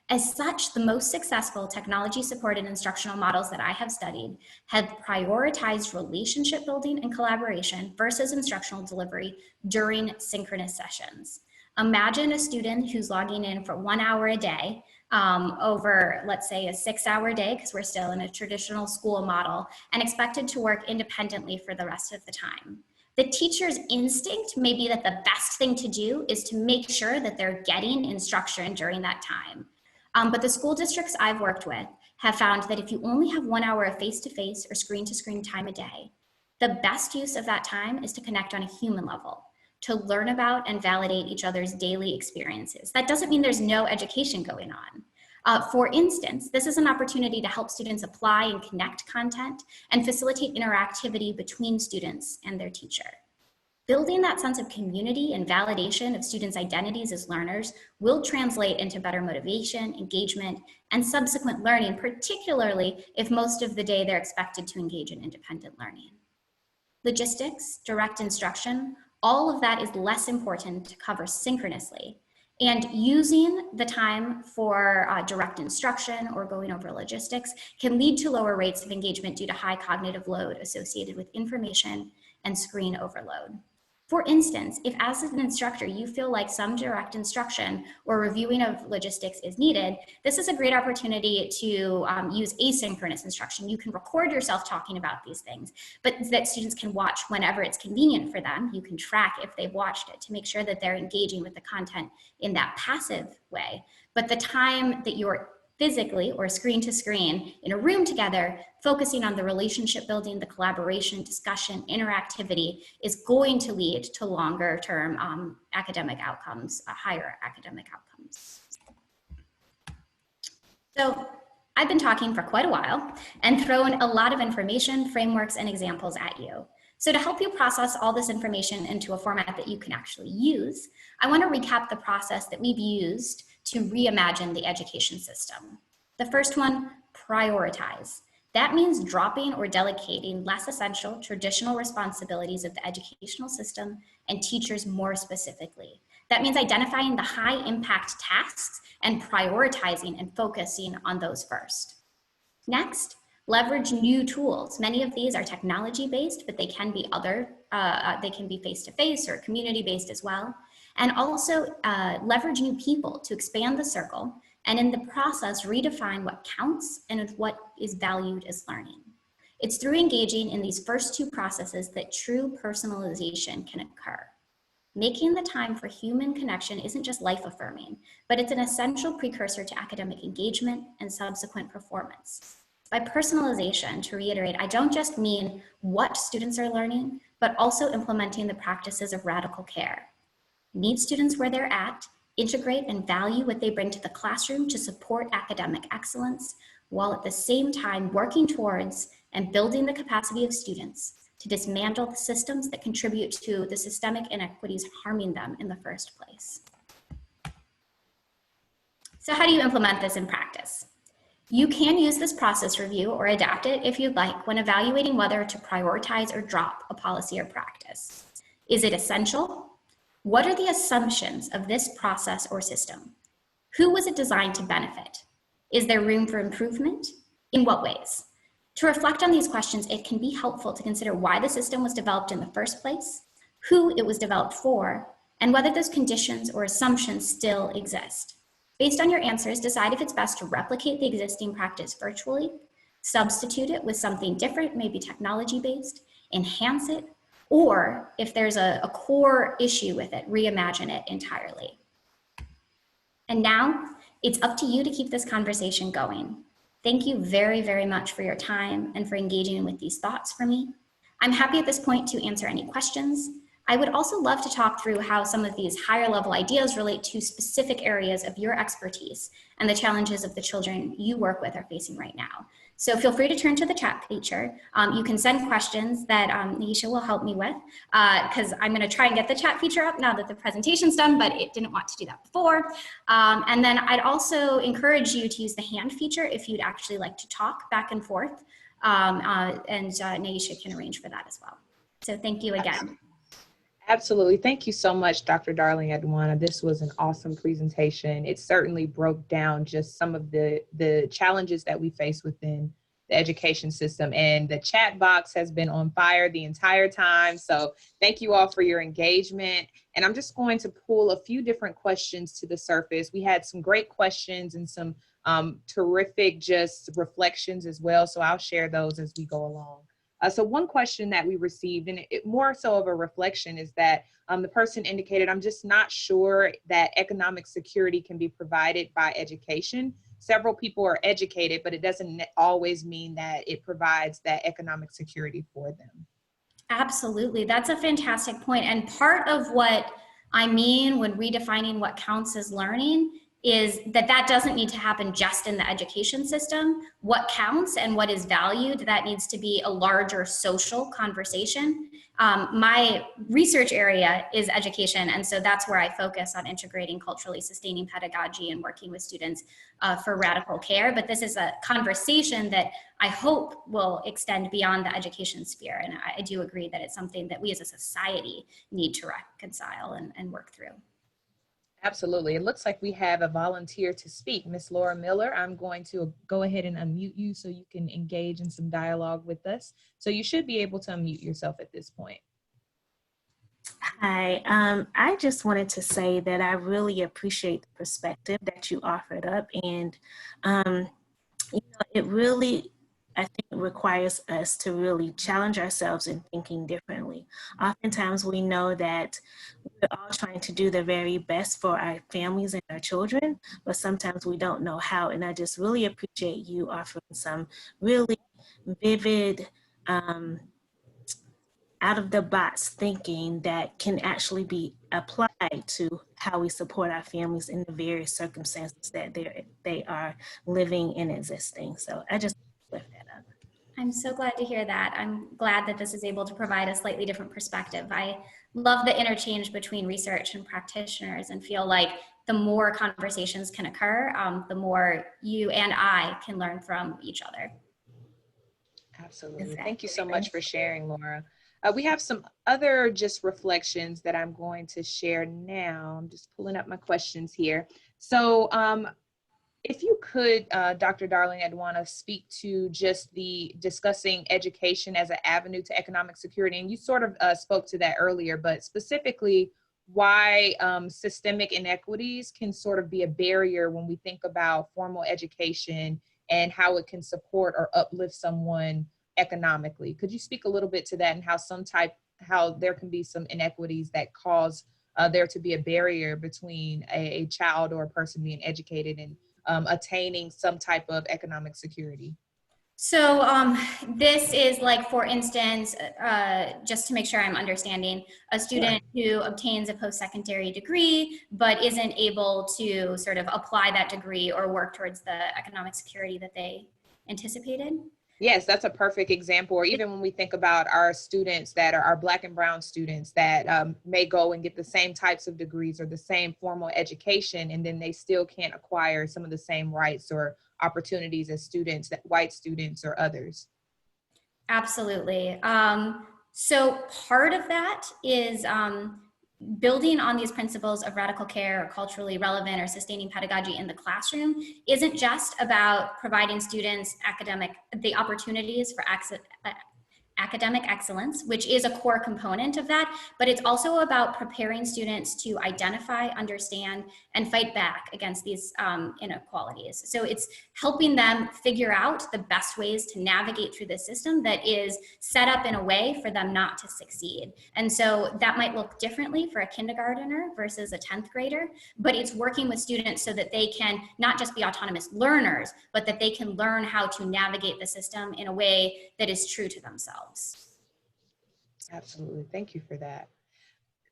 As such, the most successful technology-supported instructional models that I have studied have prioritized relationship building and collaboration versus instructional delivery during synchronous sessions. Imagine a student who's logging in for 1 hour a day over, let's say, a 6-hour day, because we're still in a traditional school model, and expected to work independently for the rest of the time. The teacher's instinct may be that the best thing to do is to make sure that they're getting instruction during that time. But the school districts I've worked with have found that if you only have 1 hour of face-to-face or screen-to-screen time a day, the best use of that time is to connect on a human level, to learn about and validate each other's daily experiences. That doesn't mean there's no education going on. For instance, this is an opportunity to help students apply and connect content and facilitate interactivity between students and their teacher. Building that sense of community and validation of students' identities as learners will translate into better motivation, engagement, and subsequent learning, particularly if most of the day they're expected to engage in independent learning. Logistics, direct instruction, all of that is less important to cover synchronously. And using the time for direct instruction or going over logistics can lead to lower rates of engagement due to high cognitive load associated with information and screen overload. For instance, if as an instructor you feel like some direct instruction or reviewing of logistics is needed, this is a great opportunity to use asynchronous instruction. You can record yourself talking about these things, but that students can watch whenever it's convenient for them. You can track if they've watched it to make sure that they're engaging with the content in that passive way. But the time that you're physically or screen to screen in a room together, focusing on the relationship building, the collaboration, discussion, interactivity is going to lead to longer term academic outcomes, higher academic outcomes. So I've been talking for quite a while and thrown a lot of information, frameworks, and examples at you. So to help you process all this information into a format that you can actually use, I want to recap the process that we've used to reimagine the education system. The first one, prioritize. That means dropping or delegating less essential traditional responsibilities of the educational system and teachers more specifically. That means identifying the high impact tasks and prioritizing and focusing on those first. Next, leverage new tools. Many of these are technology based, but they can be they can be face-to-face or community-based as well. And also leverage new people to expand the circle, and in the process, redefine what counts and what is valued as learning. It's through engaging in these first two processes that true personalization can occur. Making the time for human connection isn't just life-affirming, but it's an essential precursor to academic engagement and subsequent performance. By personalization, to reiterate, I don't just mean what students are learning, but also implementing the practices of radical care. Meet students where they're at, integrate and value what they bring to the classroom to support academic excellence, while at the same time working towards and building the capacity of students to dismantle the systems that contribute to the systemic inequities harming them in the first place. So how do you implement this in practice? You can use this process review or adapt it if you'd like when evaluating whether to prioritize or drop a policy or practice. Is it essential? What are the assumptions of this process or system? Who was it designed to benefit? Is there room for improvement? In what ways? To reflect on these questions, it can be helpful to consider why the system was developed in the first place, who it was developed for, and whether those conditions or assumptions still exist. Based on your answers, decide if it's best to replicate the existing practice virtually, substitute it with something different, maybe technology-based, enhance it, or if there's a core issue with it, reimagine it entirely. And now it's up to you to keep this conversation going. Thank you very, very much for your time and for engaging with these thoughts for me. I'm happy at this point to answer any questions. I would also love to talk through how some of these higher level ideas relate to specific areas of your expertise and the challenges of the children you work with are facing right now. So feel free to turn to the chat feature. You can send questions that Neisha will help me with, because I'm going to try and get the chat feature up now that the presentation's done, but it didn't want to do that before. And then I'd also encourage you to use the hand feature if you'd actually like to talk back and forth, and Neisha can arrange for that as well. So thank you again. Absolutely. Thank you so much, Dr. Darling-Aduana. This was an awesome presentation. It certainly broke down just some of the challenges that we face within the education system. And the chat box has been on fire the entire time. So thank you all for your engagement. And I'm just going to pull a few different questions to the surface. We had some great questions and some terrific just reflections as well. So I'll share those as we go along. So one question that we received, and it more so of a reflection, is that the person indicated, I'm just not sure that economic security can be provided by education. Several people are educated, but it doesn't always mean that it provides that economic security for them. Absolutely, that's a fantastic point. And part of what I mean when redefining what counts as learning is that that doesn't need to happen just in the education system. What counts and what is valued, that needs to be a larger social conversation. My research area is education, and so that's where I focus on integrating culturally sustaining pedagogy and working with students for radical care. But this is a conversation that I hope will extend beyond the education sphere, and I do agree that it's something that we as a society need to reconcile and work through. Absolutely. It looks like we have a volunteer to speak. Miss Laura Miller, I'm going to go ahead and unmute you so you can engage in some dialogue with us. So you should be able to unmute yourself at this point. Hi, I just wanted to say that I really appreciate the perspective that you offered up, and it really, I think, requires us to really challenge ourselves in thinking differently. Oftentimes we know that we're all trying to do the very best for our families and our children, but sometimes we don't know how. And I just really appreciate you offering some really vivid, out of the box thinking that can actually be applied to how we support our families in the various circumstances that they are living and existing. So I just lift that up. I'm so glad to hear that. I'm glad that this is able to provide a slightly different perspective. I love the interchange between research and practitioners and feel like the more conversations can occur, the more you and I can learn from each other. Absolutely. Exactly. Thank you so much for sharing, Laura. We have some other just reflections that I'm going to share now. I'm just pulling up my questions here. So if you could, Dr. Darling-Aduana, speak to just the discussing education as an avenue to economic security. And you sort of spoke to that earlier, but specifically why systemic inequities can sort of be a barrier when we think about formal education and how it can support or uplift someone economically. Could you speak a little bit to that and how there can be some inequities that cause there to be a barrier between a child or a person being educated and attaining some type of economic security? So this is like, for instance, just to make sure I'm understanding, a student who obtains a post-secondary degree but isn't able to sort of apply that degree or work towards the economic security that they anticipated? Yes, that's a perfect example. Or even when we think about our students that are our Black and Brown students that may go and get the same types of degrees or the same formal education, and then they still can't acquire some of the same rights or opportunities as students, that white students or others. Absolutely. So part of that is building on these principles of radical care or culturally relevant or sustaining pedagogy in the classroom isn't just about providing students the opportunities for academic excellence, which is a core component of that, but it's also about preparing students to identify, understand, and fight back against these inequalities. So it's helping them figure out the best ways to navigate through the system that is set up in a way for them not to succeed. And so that might look differently for a kindergartner versus a 10th grader, but it's working with students so that they can not just be autonomous learners, but that they can learn how to navigate the system in a way that is true to themselves. Absolutely. Thank you for that.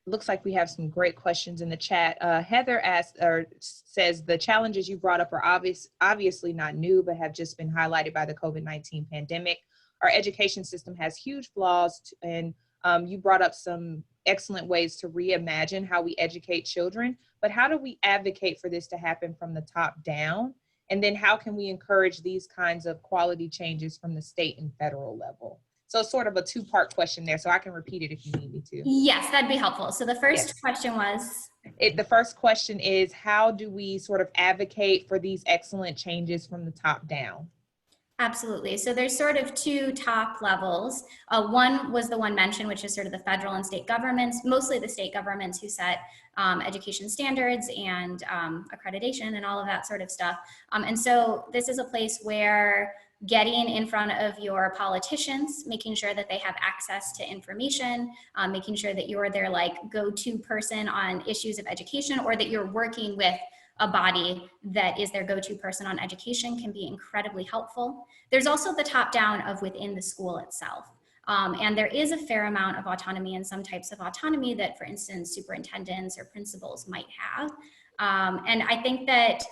looks like we have some great questions in the chat. Heather asked, or says, the challenges you brought up are obviously not new, but have just been highlighted by the COVID-19 pandemic. Our education system has huge flaws, and you brought up some excellent ways to reimagine how we educate children, but how do we advocate for this to happen from the top down? And then how can we encourage these kinds of quality changes from the state and federal level? So it's sort of a two-part question there, so I can repeat it if you need me to. Yes, that'd be helpful. So the first question was? The first question is, how do we sort of advocate for these excellent changes from the top down? Absolutely. So there's sort of two top levels. One was the one mentioned, which is sort of the federal and state governments, mostly the state governments who set education standards and accreditation and all of that sort of stuff. And so this is a place where getting in front of your politicians, making sure that they have access to information, making sure that you're their like go-to person on issues of education, or that you're working with a body that is their go-to person on education can be incredibly helpful. There's also the top down of within the school itself. And there is a fair amount of autonomy and some types of autonomy that, for instance, superintendents or principals might have. And I think that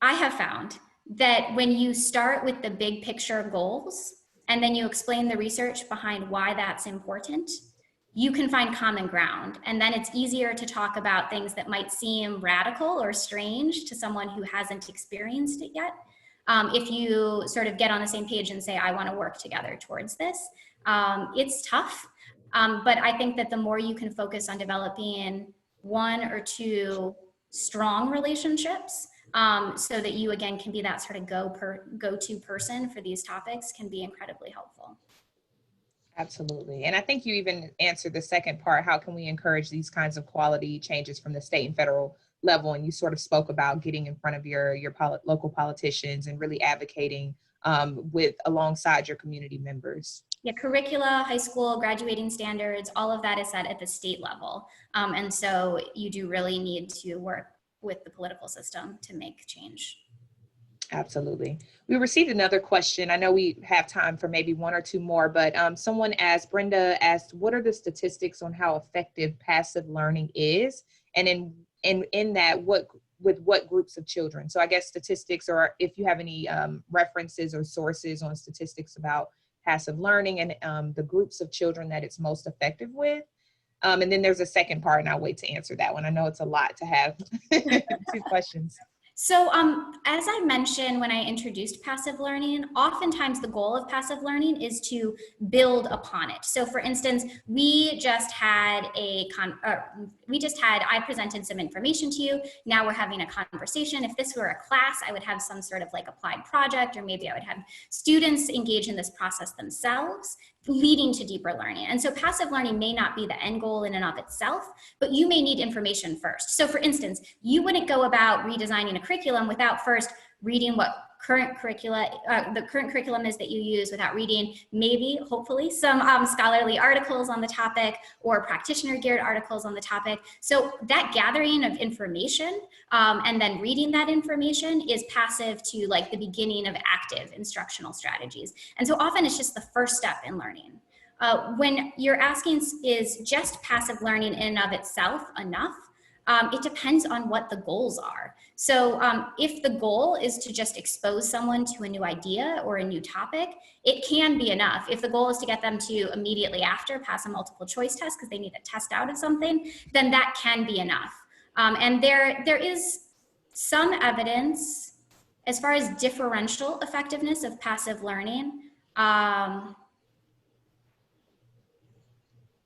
I have found that when you start with the big picture goals and then you explain the research behind why that's important, you can find common ground. And then it's easier to talk about things that might seem radical or strange to someone who hasn't experienced it yet. If you sort of get on the same page and say, I want to work together towards this, it's tough. But I think that the more you can focus on developing one or two strong relationships, so that you again can be that sort of go-to person for these topics, can be incredibly helpful. Absolutely. And I think you even answered the second part, how can we encourage these kinds of quality changes from the state and federal level? And you sort of spoke about getting in front of your local politicians and really advocating alongside your community members. Yeah, curricula, high school, graduating standards, all of that is set at the state level. And so you do really need to work with the political system to make change. Absolutely. We received another question. I know we have time for maybe one or two more, but Brenda asked, what are the statistics on how effective passive learning is? And in that, with what groups of children? So I guess statistics, or if you have any references or sources on statistics about passive learning and the groups of children that it's most effective with. And then there's a second part, and I'll wait to answer that one. I know it's a lot to have two questions. So as I mentioned when I introduced passive learning, oftentimes the goal of passive learning is to build upon it. So for instance, I presented some information to you. Now we're having a conversation. If this were a class, I would have some sort of like applied project, or maybe I would have students engage in this process themselves, leading to deeper learning. And so passive learning may not be the end goal in and of itself, but you may need information first. So for instance, you wouldn't go about redesigning a curriculum without first reading what the current curriculum is that you use, without reading maybe, hopefully, some scholarly articles on the topic or practitioner geared articles on the topic. So that gathering of information and then reading that information is passive to like the beginning of active instructional strategies. And so often it's just the first step in learning. When you're asking, is just passive learning in and of itself enough? It depends on what the goals are. So if the goal is to just expose someone to a new idea or a new topic, it can be enough. If the goal is to get them to immediately after pass a multiple choice test because they need a test out of something, then that can be enough. And there is some evidence as far as differential effectiveness of passive learning.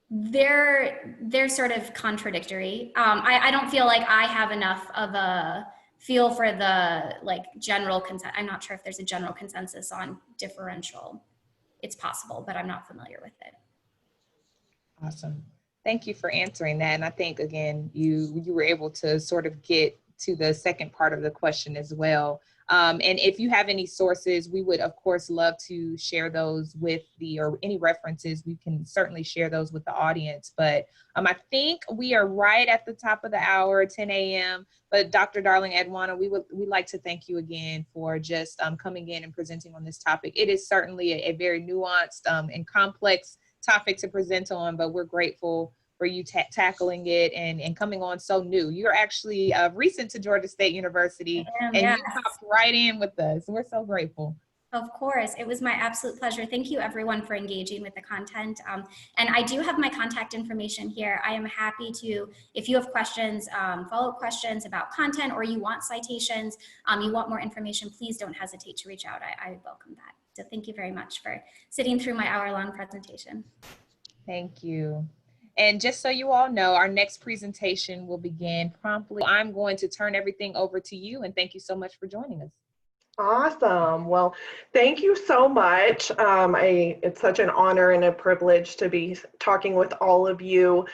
They're sort of contradictory. I don't feel like I have enough of a feel for the like general consensus. I'm not sure if there's a general consensus on differential. It's possible, but I'm not familiar with it. Awesome. Thank you for answering that. And I think, again, you were able to sort of get to the second part of the question as well. And if you have any sources, we would, of course, love to share those with or any references, we can certainly share those with the audience. But I think we are right at the top of the hour, 10 a.m. But Dr. Darling-Aduana, we'd like to thank you again for just coming in and presenting on this topic. It is certainly a very nuanced and complex topic to present on, but we're grateful for you tackling it and coming on so new. You're actually recent to Georgia State University, and yes. you popped right in with us. We're so grateful. Of course, it was my absolute pleasure. Thank you everyone for engaging with the content. And I do have my contact information here. I am happy to, if you have questions, follow-up questions about content, or you want citations, you want more information, please don't hesitate to reach out. I welcome that. So thank you very much for sitting through my hour-long presentation. Thank you. And just so you all know, our next presentation will begin promptly. I'm going to turn everything over to you, and thank you so much for joining us. Awesome. Well, thank you so much. It's such an honor and a privilege to be talking with all of you.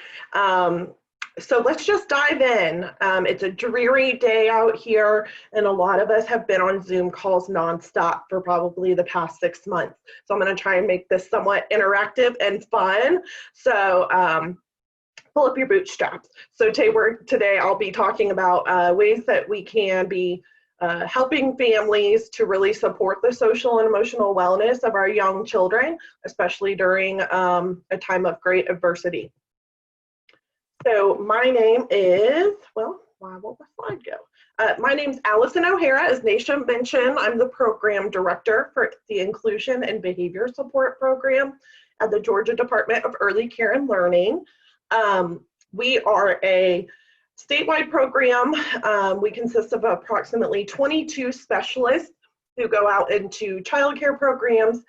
So let's just dive in. It's a dreary day out here, and a lot of us have been on Zoom calls nonstop for probably the past 6 months. So I'm going to try and make this somewhat interactive and fun. So pull up your bootstraps. So today I'll be talking about ways that we can be helping families to really support the social and emotional wellness of our young children, especially during a time of great adversity. So my name is, well, why won't my slide go? My name's Allison O'Hara. As Nisha mentioned, I'm the program director for the Inclusion and Behavior Support Program at the Georgia Department of Early Care and Learning. We are a statewide program. We consist of approximately 22 specialists who go out into childcare programs,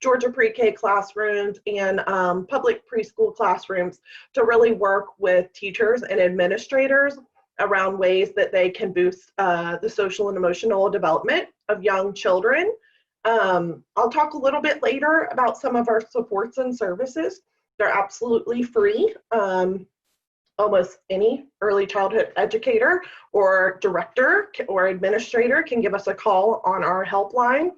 Georgia pre-K classrooms, and public preschool classrooms to really work with teachers and administrators around ways that they can boost the social and emotional development of young children. I'll talk a little bit later about some of our supports and services. They're absolutely free. Almost any early childhood educator or director or administrator can give us a call on our helpline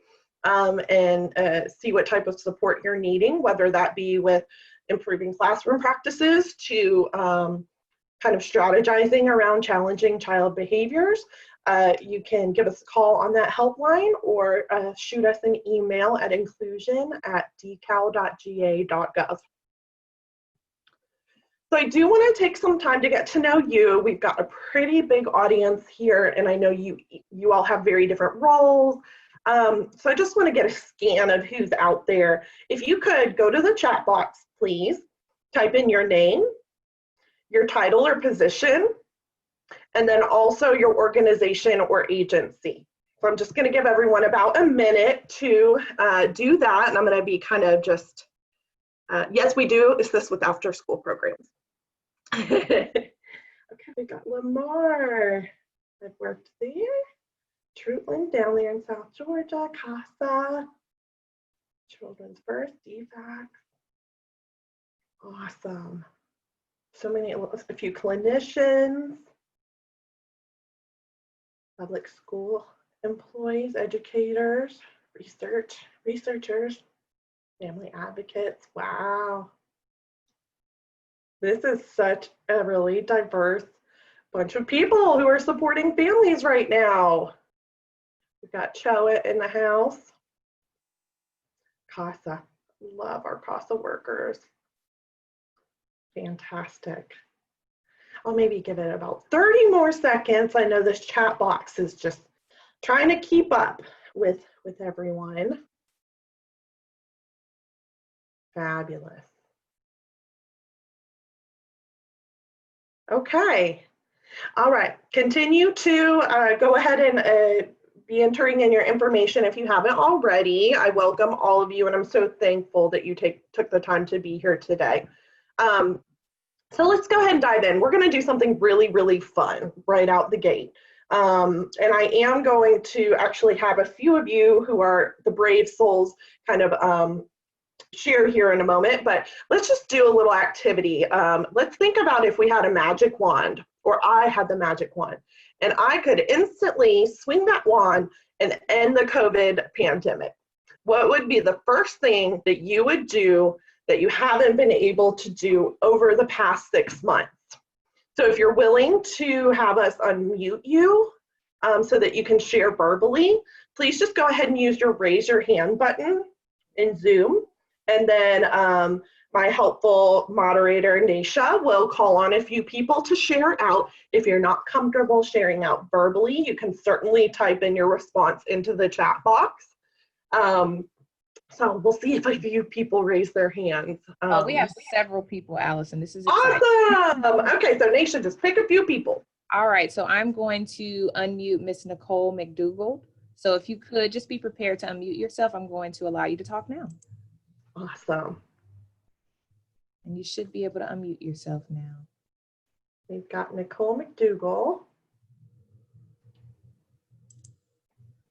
and see what type of support you're needing, whether that be with improving classroom practices to kind of strategizing around challenging child behaviors. You can give us a call on that helpline or shoot us an email at inclusion@decal.ga.gov. So I do want to take some time to get to know you. We've got a pretty big audience here, and I know you all have very different roles. So I just want to get a scan of who's out there. If you could go to the chat box, please, type in your name, your title or position, and then also your organization or agency. So I'm just going to give everyone about a minute to do that, and I'm going to be kind of just, yes, we do assist with after-school programs. Okay, we got Lamar. I've worked there. Trutland down there in South Georgia. CASA. Children's First. DFAC. Awesome. So many, a few clinicians. Public school employees, educators, researchers, family advocates. Wow. This is such a really diverse bunch of people who are supporting families right now. We've got Choa in the house. CASA, love our CASA workers. Fantastic. I'll maybe give it about 30 more seconds. I know this chat box is just trying to keep up with everyone. Fabulous. Okay. All right. Continue to go ahead and be entering in your information if you haven't already. I welcome all of you, and I'm so thankful that you took the time to be here today. So let's go ahead and dive in. We're going to do something really, really fun right out the gate. And I am going to actually have a few of you who are the brave souls kind of share here in a moment, but let's just do a little activity. Let's think about if we had a magic wand, or I had the magic wand, and I could instantly swing that wand and end the COVID pandemic. What would be the first thing that you would do that you haven't been able to do over the past 6 months? So if you're willing to have us unmute you so that you can share verbally, please just go ahead and use your raise your hand button in Zoom. And then my helpful moderator, Naisha, will call on a few people to share out. If you're not comfortable sharing out verbally, you can certainly type in your response into the chat box. So we'll see if a few people raise their hands. We have several people, Allison. This is exciting. Awesome. Okay, so Naisha, just pick a few people. All right, so I'm going to unmute Miss Nicole McDougall. So if you could just be prepared to unmute yourself, I'm going to allow you to talk now. Awesome. And you should be able to unmute yourself now. We've got Nicole McDougall.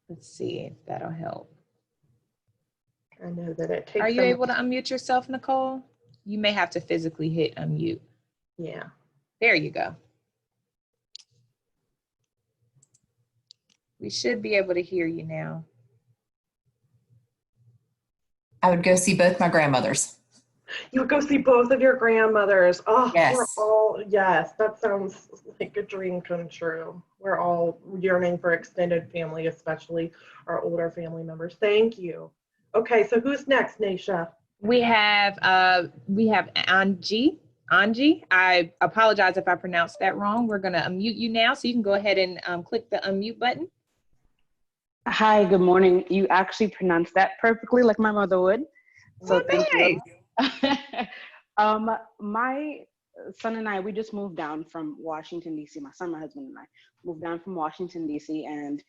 Let's see if that'll help. I know that it takes. Are you able to unmute yourself, Nicole? You may have to physically hit unmute. Yeah. There you go. We should be able to hear you now. I would go see both my grandmothers. You would go see both of your grandmothers. Oh, Yes. We're all, yes, that sounds like a dream come true. We're all yearning for extended family, especially our older family members. Thank you. Okay, so who's next, Naisha? We have Angie. Angie, I apologize if I pronounced that wrong. We're gonna unmute you now, so you can go ahead and click the unmute button. Hi, good morning. You actually pronounced that perfectly like my mother would. So thank you. My son and I, we just moved down from Washington, D.C. My son, my husband, and I moved down from Washington, D.C. And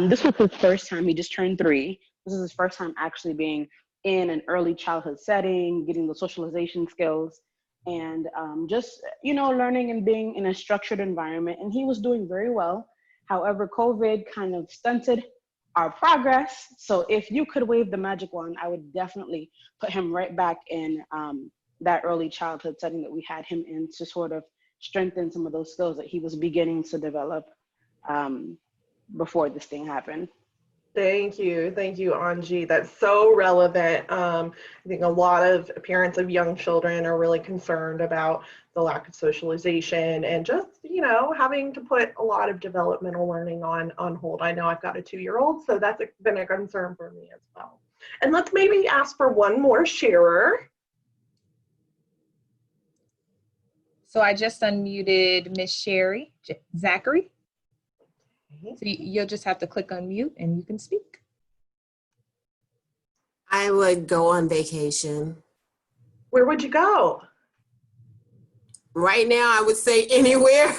this was his first time. He just turned 3. This is his first time actually being in an early childhood setting, getting the socialization skills, and just, learning and being in a structured environment. And he was doing very well. However, COVID kind of stunted our progress. So if you could wave the magic wand, I would definitely put him right back in that early childhood setting that we had him in to sort of strengthen some of those skills that he was beginning to develop before this thing happened. Thank you, Angie. That's so relevant. I think a lot of parents of young children are really concerned about the lack of socialization and just, having to put a lot of developmental learning on hold. I know I've got a 2-year-old, so that's been a concern for me as well. And let's maybe ask for one more sharer. So I just unmuted Miss Sherry Zachary. So you'll just have to click unmute and you can speak. I would go on vacation. Where would you go? Right now, I would say anywhere.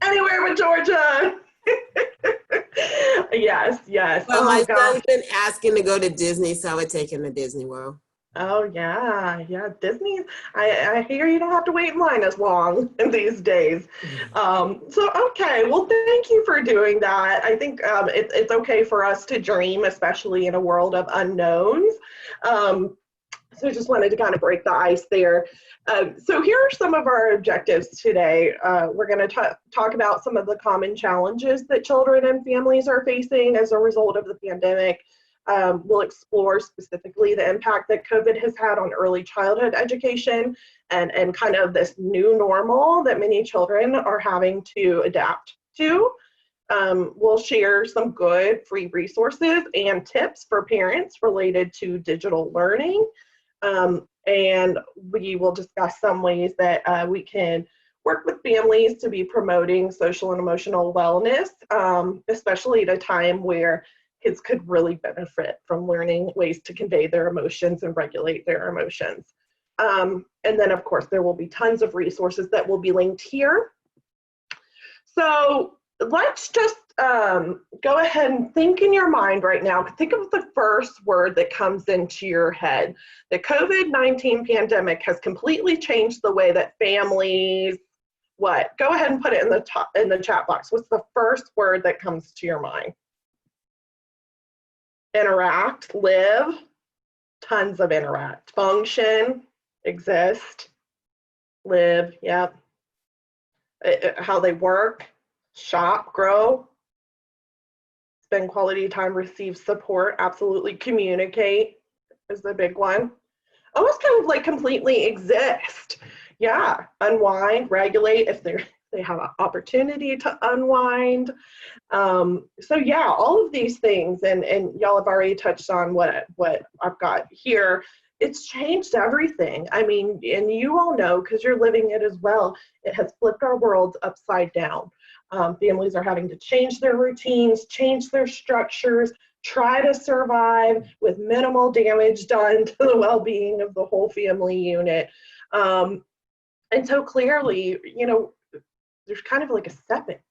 Anywhere with Georgia. Yes. Well, my son's been asking to go to Disney, so I would take him to Disney World. Oh, yeah, Disney. I hear you don't have to wait in line as long in these days. Okay, well, thank you for doing that. I think it's okay for us to dream, especially in a world of unknowns. So I just wanted to kind of break the ice there. So here are some of our objectives today. We're going to talk about some of the common challenges that children and families are facing as a result of the pandemic. We'll explore specifically the impact that COVID has had on early childhood education and kind of this new normal that many children are having to adapt to. We'll share some good free resources and tips for parents related to digital learning. And we will discuss some ways that we can work with families to be promoting social and emotional wellness, especially at a time where kids could really benefit from learning ways to convey their emotions and regulate their emotions. And then, of course, there will be tons of resources that will be linked here. So let's just go ahead and think in your mind right now. Think of the first word that comes into your head. The COVID-19 pandemic has completely changed the way that families, what? Go ahead and put it in the chat box. What's the first word that comes to your mind? Interact, live, tons of interact. Function, exist, live, yep. How they work, shop, grow, spend quality time, receive support, absolutely communicate is the big one. Almost kind of like completely exist. Yeah, unwind, regulate if they have an opportunity to unwind. So yeah, all of these things, and y'all have already touched on what I've got here. It's changed everything. I mean, and you all know, because you're living it as well, it has flipped our world upside down. Families are having to change their routines, change their structures, try to survive with minimal damage done to the well-being of the whole family unit. And so clearly, you know, there's kind of like a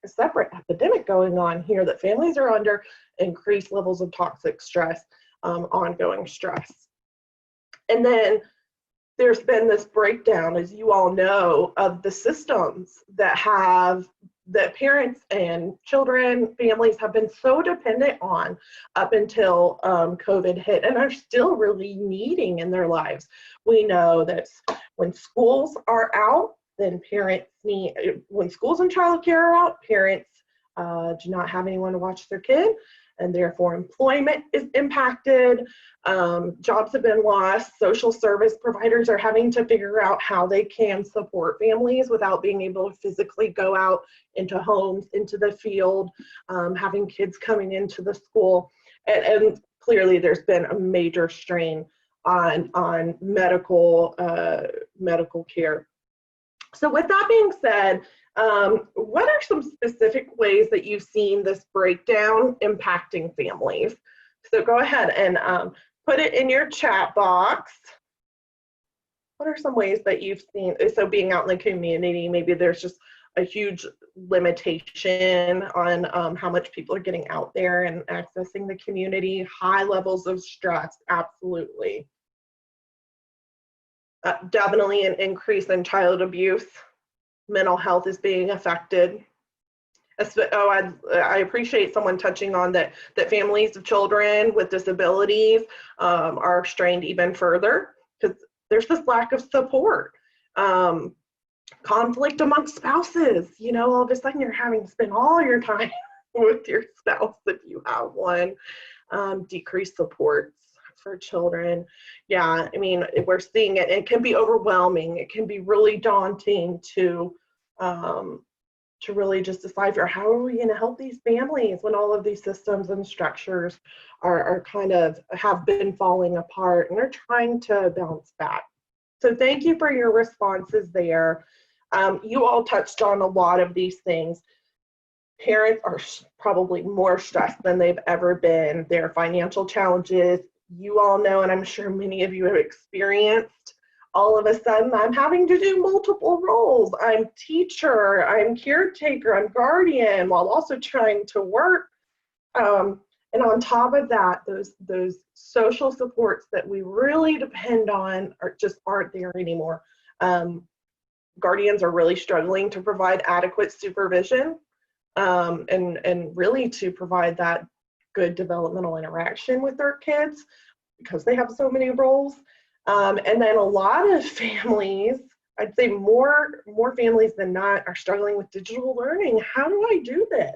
separate epidemic going on here, that families are under increased levels of toxic stress, ongoing stress. And then there's been this breakdown, as you all know, of the systems that parents and children, families have been so dependent on up until COVID hit, and are still really needing in their lives. We know that when schools are out, then when schools and childcare are out, parents do not have anyone to watch their kid, and therefore employment is impacted. Jobs have been lost. Social service providers are having to figure out how they can support families without being able to physically go out into homes, into the field, having kids coming into the school. And clearly there's been a major strain on medical care. So with that being said, what are some specific ways that you've seen this breakdown impacting families? So go ahead and put it in your chat box. What are some ways that you've seen, so being out in the community, maybe there's just a huge limitation on how much people are getting out there and accessing the community, high levels of stress, absolutely. Definitely an increase in child abuse. Mental health is being affected. I appreciate someone touching on that families of children with disabilities are strained even further, because there's this lack of support. Conflict amongst spouses, you know, all of a sudden you're having to spend all your time with your spouse if you have one. Decreased supports for children. Yeah, I mean, we're seeing it. It can be overwhelming. It can be really daunting to really just decipher, how are we going to help these families when all of these systems and structures are kind of have been falling apart and are trying to bounce back. So thank you for your responses there. You all touched on a lot of these things. Parents are probably more stressed than they've ever been. Their financial challenges, you all know, and I'm sure many of you have experienced, all of a sudden I'm having to do multiple roles. I'm teacher, I'm caretaker, I'm guardian, while also trying to work. And on top of that, those social supports that we really depend on aren't there anymore. Guardians are really struggling to provide adequate supervision and really to provide that good developmental interaction with their kids, because they have so many roles. And then a lot of families, I'd say more families than not, are struggling with digital learning. How do I do this?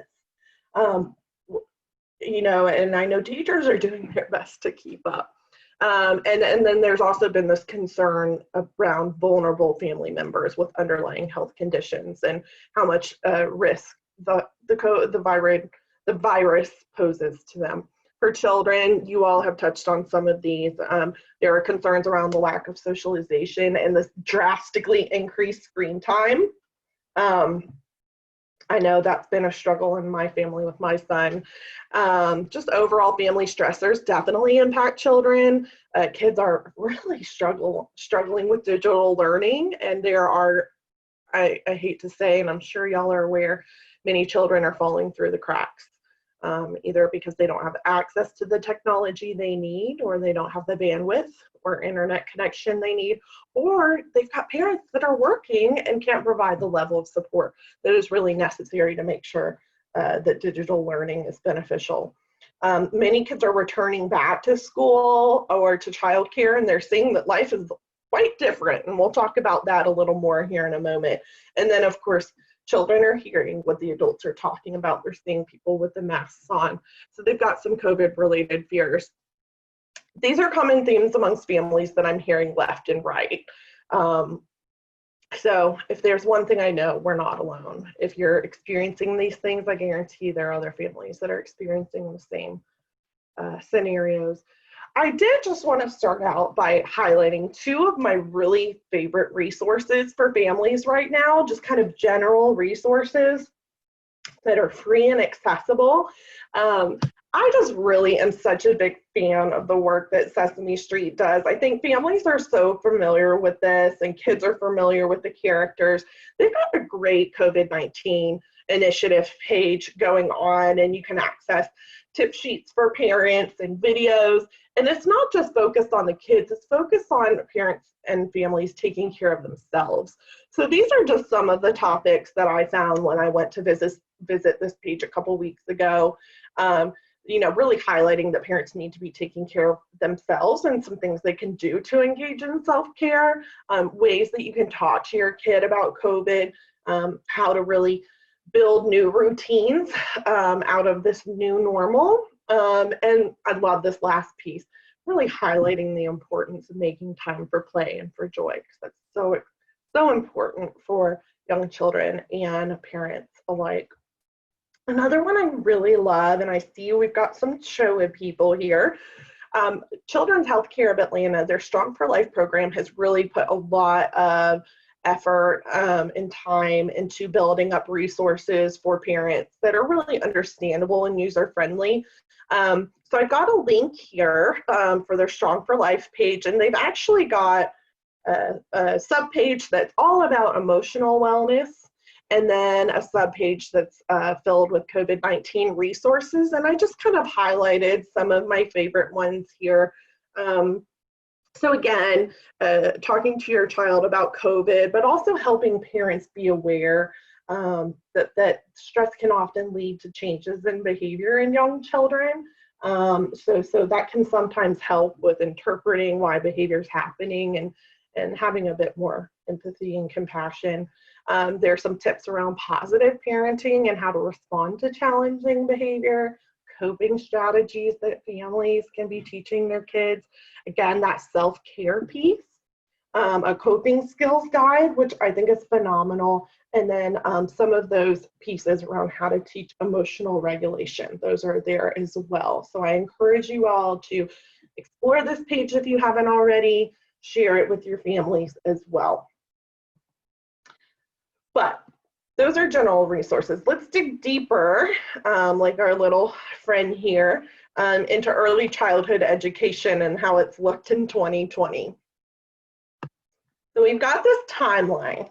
You know, and I know teachers are doing their best to keep up. And then there's also been this concern around vulnerable family members with underlying health conditions and how much risk the virus poses to them. For children, you all have touched on some of these. There are concerns around the lack of socialization and this drastically increased screen time. I know that's been a struggle in my family with my son. Just overall family stressors definitely impact children. Kids are really struggling with digital learning, and there are, I hate to say, and I'm sure y'all are aware, many children are falling through the cracks. Either because they don't have access to the technology they need, or they don't have the bandwidth or internet connection they need, or they've got parents that are working and can't provide the level of support that is really necessary to make sure that digital learning is beneficial. Many kids are returning back to school or to childcare, and they're seeing that life is quite different, and we'll talk about that a little more here in a moment. And then, of course, children are hearing what the adults are talking about. They're seeing people with the masks on. So they've got some COVID-related fears. These are common themes amongst families that I'm hearing left and right. So if there's one thing I know, we're not alone. If you're experiencing these things, I guarantee there are other families that are experiencing the same scenarios. I did just want to start out by highlighting two of my really favorite resources for families right now, just kind of general resources that are free and accessible. I just really am such a big fan of the work that Sesame Street does. I think families are so familiar with this and kids are familiar with the characters. They've got a great COVID-19 initiative page going on, and you can access tip sheets for parents and videos. And it's not just focused on the kids, it's focused on parents and families taking care of themselves. So these are just some of the topics that I found when I went to visit this page a couple weeks ago. You know, really highlighting that parents need to be taking care of themselves and some things they can do to engage in self-care, ways that you can talk to your kid about COVID, how to really build new routines out of this new normal. And I love this last piece, really highlighting the importance of making time for play and for joy, because that's so important for young children and parents alike. Another one I really love, and I see we've got some showy people here, Children's Healthcare of Atlanta, their Strong for Life program has really put a lot of effort and time into building up resources for parents that are really understandable and user-friendly. So I've got a link here for their Strong for Life page, and they've actually got a subpage that's all about emotional wellness, and then a subpage that's filled with COVID-19 resources. And I just kind of highlighted some of my favorite ones here. So again, talking to your child about COVID, but also helping parents be aware that stress can often lead to changes in behavior in young children. So that can sometimes help with interpreting why behavior is happening and having a bit more empathy and compassion. There's some tips around positive parenting and how to respond to challenging behavior, coping strategies that families can be teaching their kids. Again, that self-care piece, a coping skills guide, which I think is phenomenal. And then some of those pieces around how to teach emotional regulation. Those are there as well. So I encourage you all to explore this page if you haven't already, share it with your families as well. But those are general resources. Let's dig deeper, like our little friend here, into early childhood education and how it's looked in 2020. So we've got this timeline.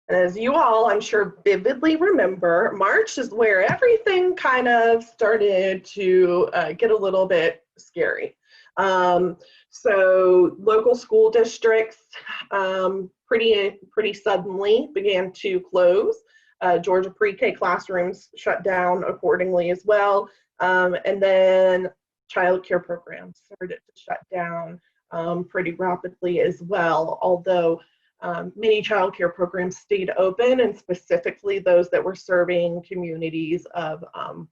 And as you all, I'm sure, vividly remember, March is where everything kind of started to get a little bit scary. So local school districts pretty suddenly began to close. Georgia pre-K classrooms shut down accordingly as well. And then child care programs started to shut down pretty rapidly as well, although many child care programs stayed open, and specifically those that were serving communities of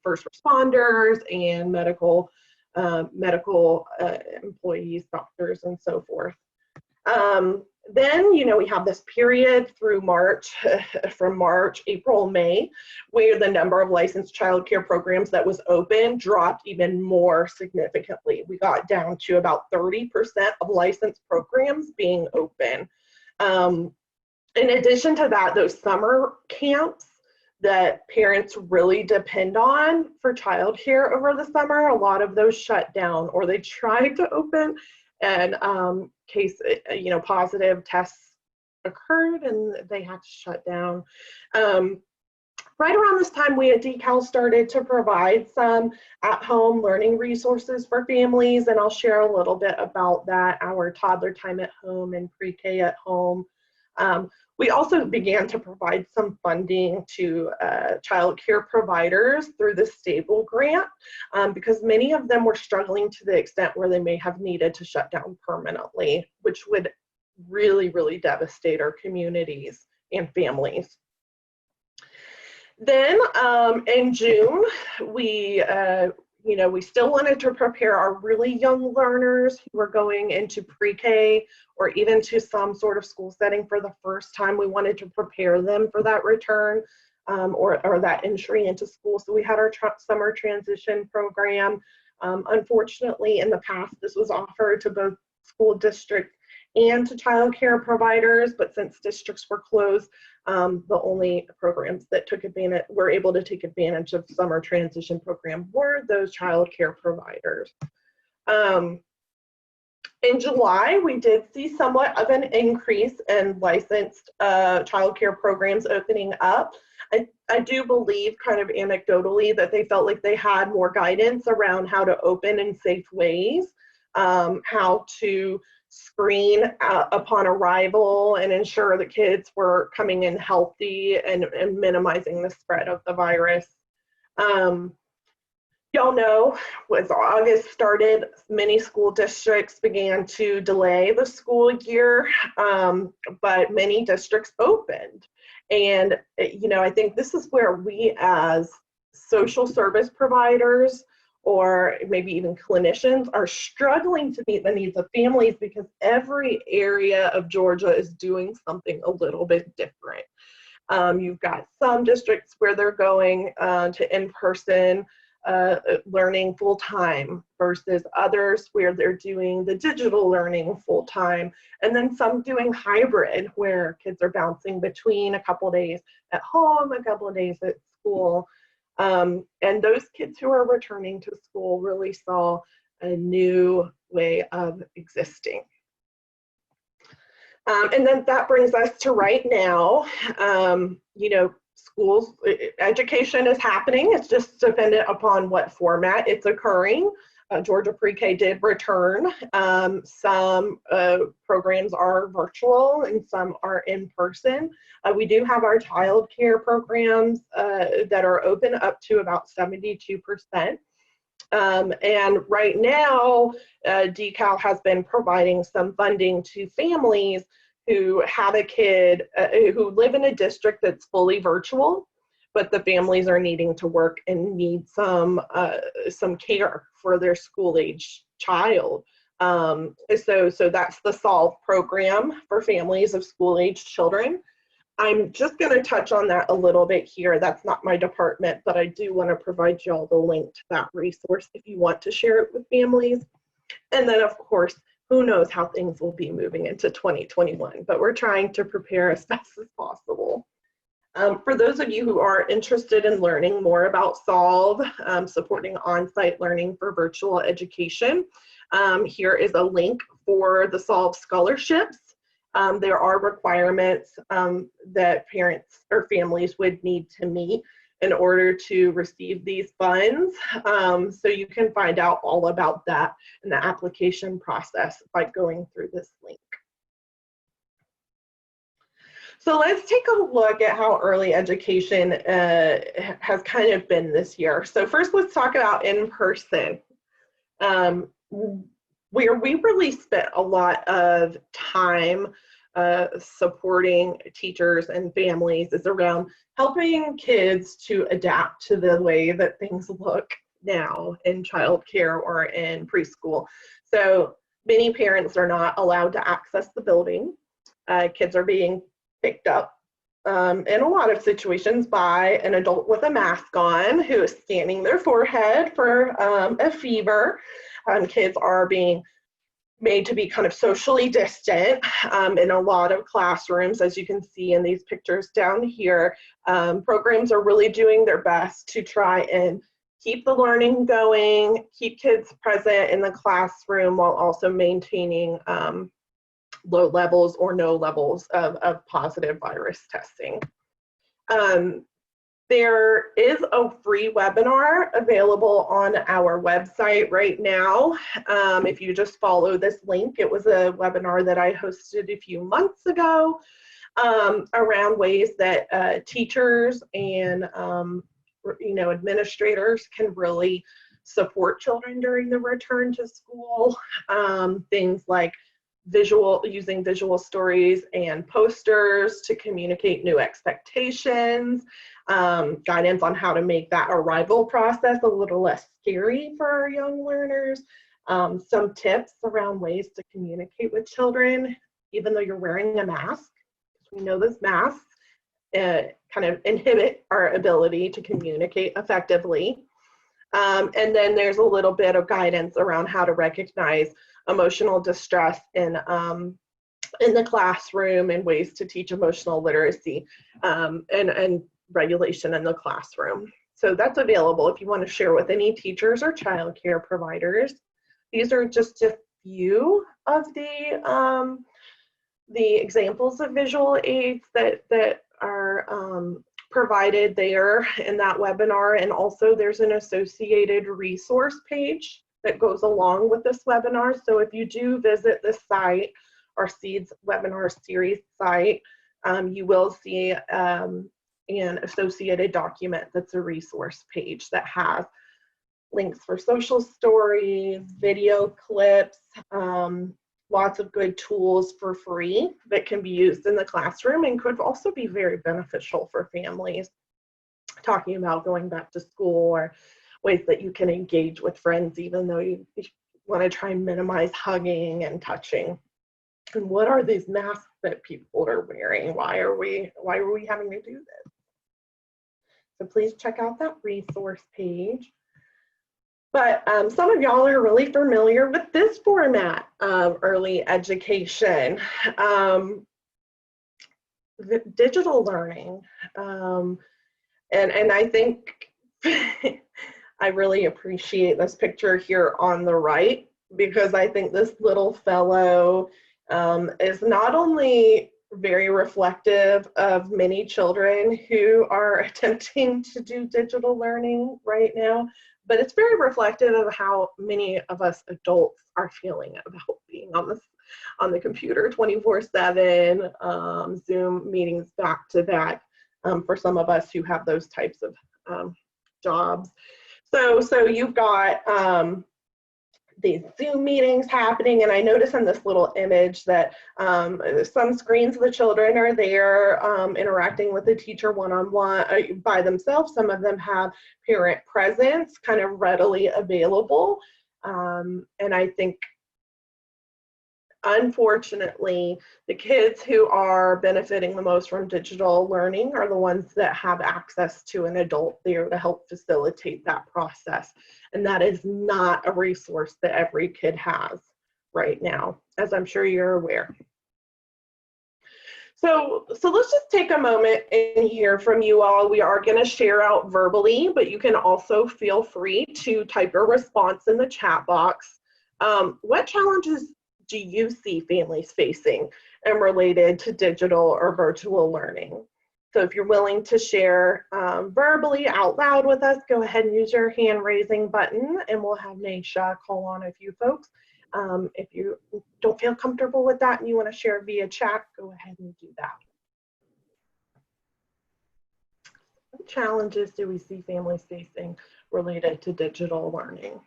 first responders and medical employees, doctors, and so forth. Then, you know, we have this period through March, from March, April, May, where the number of licensed child care programs that was open dropped even more significantly. We got down to about 30% of licensed programs being open. In addition to that, those summer camps that parents really depend on for childcare over the summer, a lot of those shut down, or they tried to open, and positive tests occurred and they had to shut down. Right around this time, we at DECAL started to provide some at-home learning resources for families, and I'll share a little bit about that, our toddler time at home and pre-K at home. We also began to provide some funding to child care providers through the Stable Grant, because many of them were struggling to the extent where they may have needed to shut down permanently, which would really, really devastate our communities and families. Then in June, we you know, we still wanted to prepare our really young learners who were going into pre-K or even to some sort of school setting for the first time. We wanted to prepare them for that return or that entry into school. So we had our summer transition program. Unfortunately, in the past, this was offered to both school district and to child care providers, but since districts were closed, the only programs that were able to take advantage of summer transition program were those child care providers. In July, we did see somewhat of an increase in licensed child care programs opening up. I do believe, kind of anecdotally, that they felt like they had more guidance around how to open in safe ways, how to screen upon arrival and ensure that kids were coming in healthy and minimizing the spread of the virus. Y'all know, as August started, many school districts began to delay the school year, but many districts opened. And, you know, I think this is where we as social service providers or maybe even clinicians are struggling to meet the needs of families, because every area of Georgia is doing something a little bit different. You've got some districts where they're going to in-person learning full-time versus others where they're doing the digital learning full-time, and then some doing hybrid where kids are bouncing between a couple of days at home, a couple of days at school. And those kids who are returning to school really saw a new way of existing. And then that brings us to right now. You know, schools, education is happening. It's just dependent upon what format it's occurring. Georgia Pre-K did return. Some programs are virtual and some are in person. We do have our child care programs that are open up to about 72%. And right now, DECAL has been providing some funding to families who have a kid who live in a district that's fully virtual, but the families are needing to work and need some care for their school-age child. So that's the SOLVE program for families of school-age children. I'm just going to touch on that a little bit here. That's not my department, but I do want to provide you all the link to that resource if you want to share it with families. And then, of course, who knows how things will be moving into 2021, but we're trying to prepare as best as possible. For those of you who are interested in learning more about SOLVE, supporting on-site learning for virtual education, here is a link for the SOLVE scholarships. There are requirements that parents or families would need to meet in order to receive these funds. So you can find out all about that in the application process by going through this link. So let's take a look at how early education has kind of been this year. So first, let's talk about in-person. Where we really spent a lot of time supporting teachers and families is around helping kids to adapt to the way that things look now in childcare or in preschool. So many parents are not allowed to access the building. Kids are being picked up in a lot of situations by an adult with a mask on who is scanning their forehead for a fever. Kids are being made to be kind of socially distant in a lot of classrooms, as you can see in these pictures down here. Programs are really doing their best to try and keep the learning going, keep kids present in the classroom while also maintaining low levels or no levels of positive virus testing. There is a free webinar available on our website right now. If you just follow this link, it was a webinar that I hosted a few months ago around ways that teachers and administrators can really support children during the return to school. Things like using visual stories and posters to communicate new expectations, guidance on how to make that arrival process a little less scary for our young learners, some tips around ways to communicate with children, even though you're wearing a mask. We know this masks kind of inhibit our ability to communicate effectively. And then there's a little bit of guidance around how to recognize emotional distress in the classroom and ways to teach emotional literacy and regulation in the classroom. So that's available if you want to share with any teachers or childcare providers. These are just a few of the examples of visual aids that are provided there in that webinar. And also there's an associated resource page that goes along with this webinar. So if you do visit the site, our SEEDS webinar series site, you will see an associated document that's a resource page that has links for social stories, video clips, lots of good tools for free that can be used in the classroom and could also be very beneficial for families, talking about going back to school or ways that you can engage with friends even though you want to try and minimize hugging and touching. And what are these masks that people are wearing? Why are we having to do this? So please check out that resource page. But some of y'all are really familiar with this format of early education, digital learning. And I think I really appreciate this picture here on the right, because I think this little fellow is not only very reflective of many children who are attempting to do digital learning right now, but it's very reflective of how many of us adults are feeling about being on the computer 24/7, Zoom meetings back to back, for some of us who have those types of jobs. So you've got these Zoom meetings happening, and I notice in this little image that some screens of the children are there interacting with the teacher one-on-one by themselves. Some of them have parent presence kind of readily available. And I think, unfortunately, the kids who are benefiting the most from digital learning are the ones that have access to an adult there to help facilitate that process. And that is not a resource that every kid has right now, as I'm sure you're aware. So let's just take a moment and hear from you all. We are going to share out verbally, but you can also feel free to type your response in the chat box. What challenges do you see families facing and related to digital or virtual learning? So if you're willing to share verbally out loud with us, go ahead and use your hand raising button, and we'll have Naisha call on a few folks. If you don't feel comfortable with that and you want to share via chat, go ahead and do that. What challenges do we see families facing related to digital learning?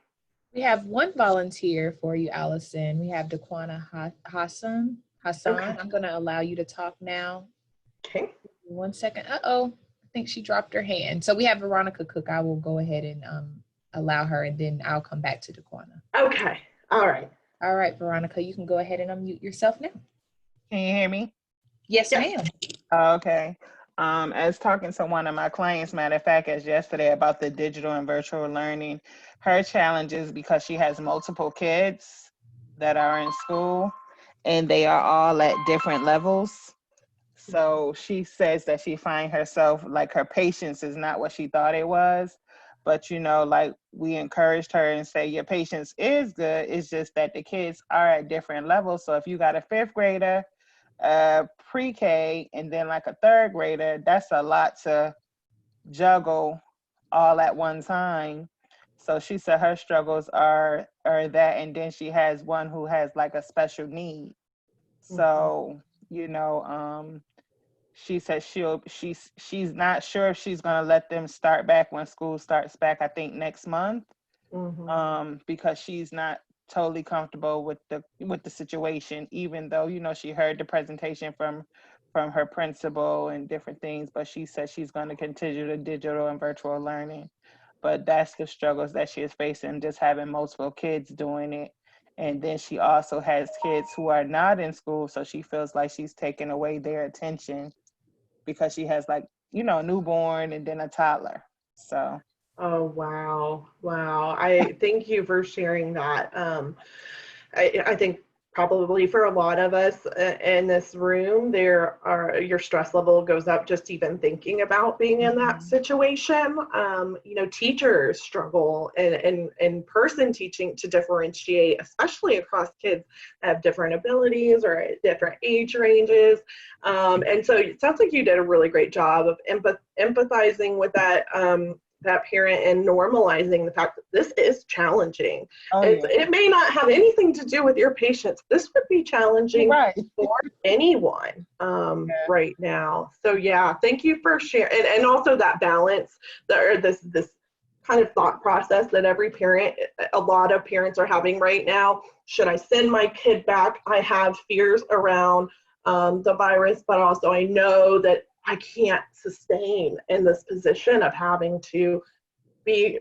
We have one volunteer for you, Allison. We have DECAL Hassan. Okay. I'm going to allow you to talk now. Okay. 1 second. Uh-oh, I think she dropped her hand. So we have Veronica Cook. I will go ahead and allow her, and then I'll come back to DECAL. Okay. All right. All right, Veronica, you can go ahead and unmute yourself now. Can you hear me? Yes, ma'am. Okay. I was talking to one of my clients, matter of fact, as yesterday, about the digital and virtual learning. Her challenge is because she has multiple kids that are in school, and they are all at different levels. So she says that she finds herself, like, her patience is not what she thought it was. But, you know, like, we encouraged her and say, your patience is good. It's just that the kids are at different levels. So if you got a 5th grader, pre-K, and then like a 3rd grader, that's a lot to juggle all at one time. So she said her struggles are that, and then she has one who has like a special need. So, you know, she said she's not sure if she's gonna let them start back when school starts back, I think next month, because she's not totally comfortable with the situation, even though, she heard the presentation from her principal and different things, but she said she's going to continue the digital and virtual learning. But that's the struggles that she is facing, just having multiple kids doing it. And then she also has kids who are not in school, so she feels like she's taking away their attention because she has a newborn and then a toddler. So. Oh, wow. Wow. I thank you for sharing that. I think probably for a lot of us in this room, your stress level goes up just even thinking about being in that situation. Teachers struggle in person teaching to differentiate, especially across kids that have different abilities or at different age ranges. And so it sounds like you did a really great job of empathizing with that parent and normalizing the fact that this is challenging. It may not have anything to do with your patients. This would be challenging for anyone right now. So yeah, thank you for sharing. And also that balance, this kind of thought process that a lot of parents are having right now. Should I send my kid back? I have fears around the virus, but also I know that I can't sustain in this position of having to be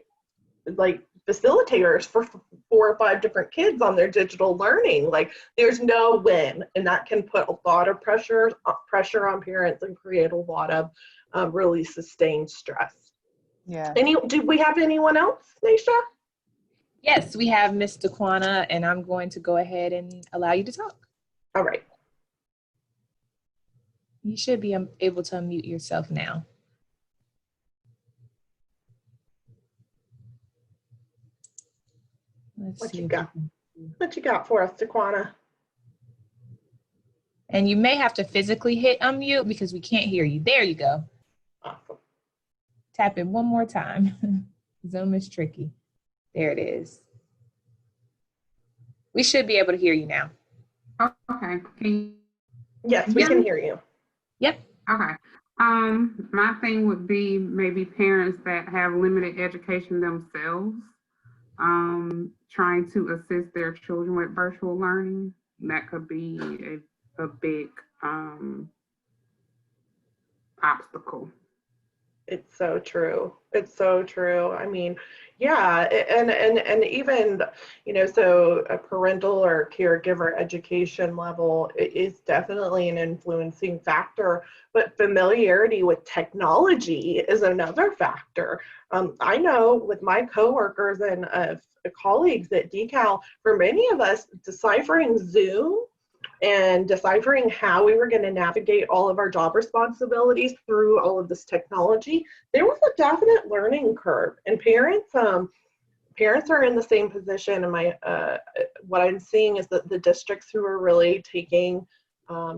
like facilitators for 4 or 5 different kids on their digital learning. Like there's no win, and that can put a lot of pressure on parents and create a lot of really sustained stress. Yeah. Do we have anyone else, Nisha? Yes, we have Ms. DeQuana, and I'm going to go ahead and allow you to talk. All right. You should be able to unmute yourself now. What you got for us, DeQuana? And you may have to physically hit unmute because we can't hear you. There you go. Awesome. Tap it one more time. Zoom is tricky. There it is. We should be able to hear you now. Okay. Yes, we can hear you. Yep. Okay. My thing would be maybe parents that have limited education themselves, trying to assist their children with virtual learning. That could be a big obstacle. It's so true. It's so true. I mean, yeah, and even, so a parental or caregiver education level is definitely an influencing factor, but familiarity with technology is another factor. I know with my coworkers and colleagues at DECAL, for many of us, deciphering Zoom and deciphering how we were going to navigate all of our job responsibilities through all of this technology, there was a definite learning curve. And parents are in the same position. And what I'm seeing is that the districts who are really taking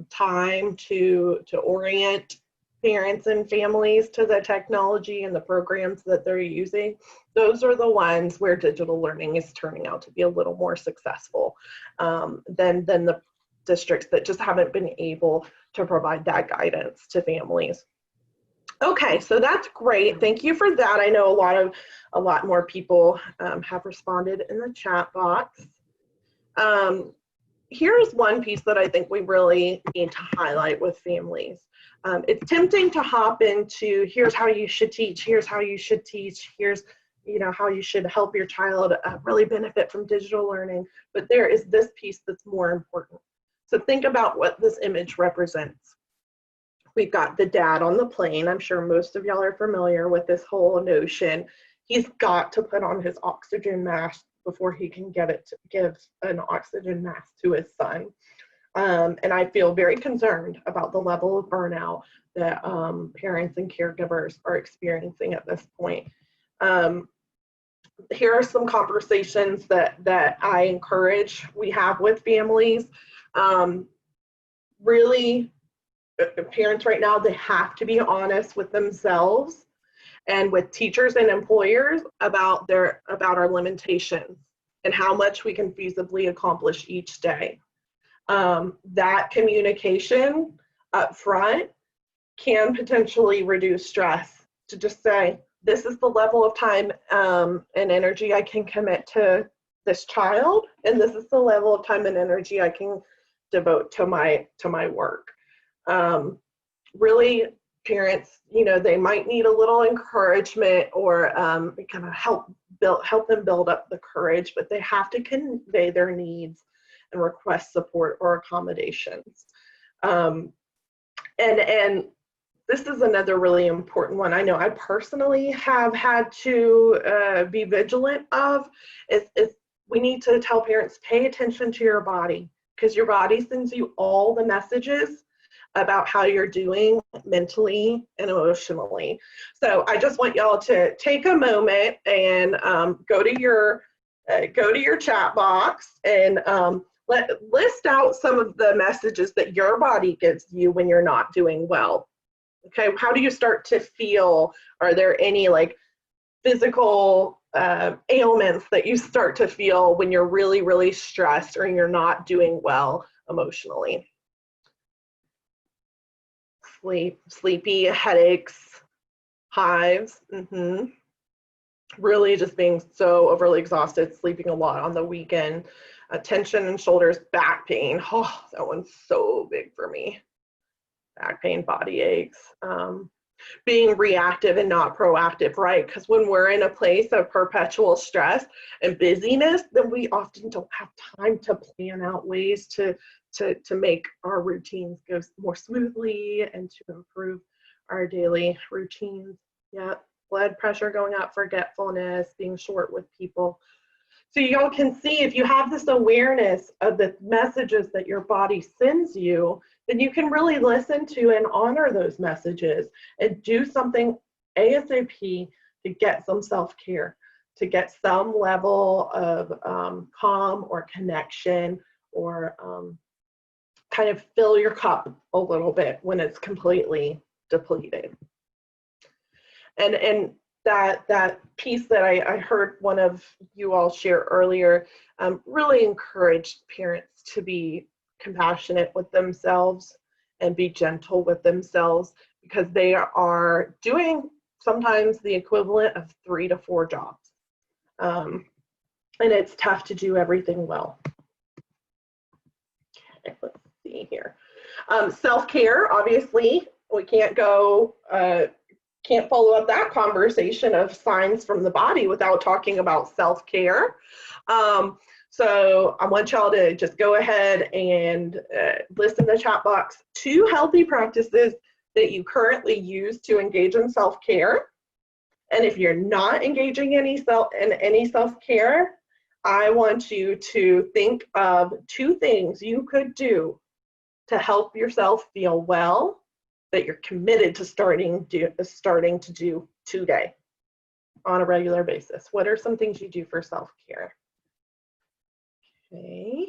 time to orient parents and families to the technology and the programs that they're using, those are the ones where digital learning is turning out to be a little more successful than the districts that just haven't been able to provide that guidance to families. Okay, so that's great. Thank you for that. I know a lot more people have responded in the chat box. Here's one piece that I think we really need to highlight with families. It's tempting to hop into, here's how you should teach, here's how you should teach, here's how you should help your child really benefit from digital learning. But there is this piece that's more important. So think about what this image represents. We've got the dad on the plane. I'm sure most of y'all are familiar with this whole notion. He's got to put on his oxygen mask before he can give an oxygen mask to his son. And I feel very concerned about the level of burnout that parents and caregivers are experiencing at this point. Here are some conversations that I encourage we have with families. Really, parents right now, they have to be honest with themselves and with teachers and employers about our limitations and how much we can feasibly accomplish each day. That communication up front can potentially reduce stress, to just say, this is the level of time and energy I can commit to this child, and this is the level of time and energy I can devote to my work. Really, parents, they might need a little encouragement or kind of help them build up the courage, but they have to convey their needs and request support or accommodations. And this is another really important one. I know I personally have had to be vigilant of is we need to tell parents, pay attention to your body, because your body sends you all the messages about how you're doing mentally and emotionally. So I just want y'all to take a moment and go to your chat box and list out some of the messages that your body gives you when you're not doing well. Okay, how do you start to feel? Are there any like physical ailments that you start to feel when you're really, really stressed or you're not doing well emotionally? Sleepy, headaches, hives, really just being so overly exhausted, sleeping a lot on the weekend, tension in shoulders, back pain. Oh, that one's so big for me. Back pain, body aches, being reactive and not proactive, right? Because when we're in a place of perpetual stress and busyness, then we often don't have time to plan out ways to make our routines go more smoothly and to improve our daily routines. Yeah, blood pressure going up, forgetfulness, being short with people. So y'all can see, if you have this awareness of the messages that your body sends you, then you can really listen to and honor those messages and do something ASAP to get some self-care, to get some level of calm or connection, or kind of fill your cup a little bit when it's completely depleted. And that piece that I heard one of you all share earlier really encouraged parents to be compassionate with themselves and be gentle with themselves, because they are doing sometimes the equivalent of 3 to 4 jobs. And it's tough to do everything well. Okay, let's see here. Self-care, obviously, we can't follow up that conversation of signs from the body without talking about self-care. So I want y'all to just go ahead and list in the chat box 2 healthy practices that you currently use to engage in self-care. And if you're not engaging in any self-care, I want you to think of 2 things you could do to help yourself feel well that you're committed to starting to do today on a regular basis. What are some things you do for self-care? Okay,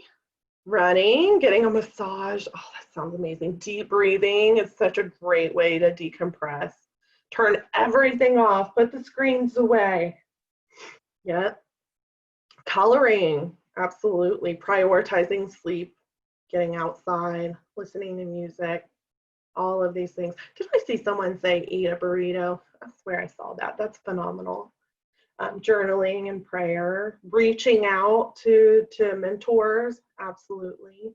running, getting a massage. Oh, that sounds amazing. Deep breathing is such a great way to decompress. Turn everything off, put the screens away. Yeah. Coloring, absolutely. Prioritizing sleep, getting outside, listening to music. All of these things. Did I see someone say eat a burrito? I swear I saw that. That's phenomenal. Journaling and prayer, reaching out to mentors, absolutely.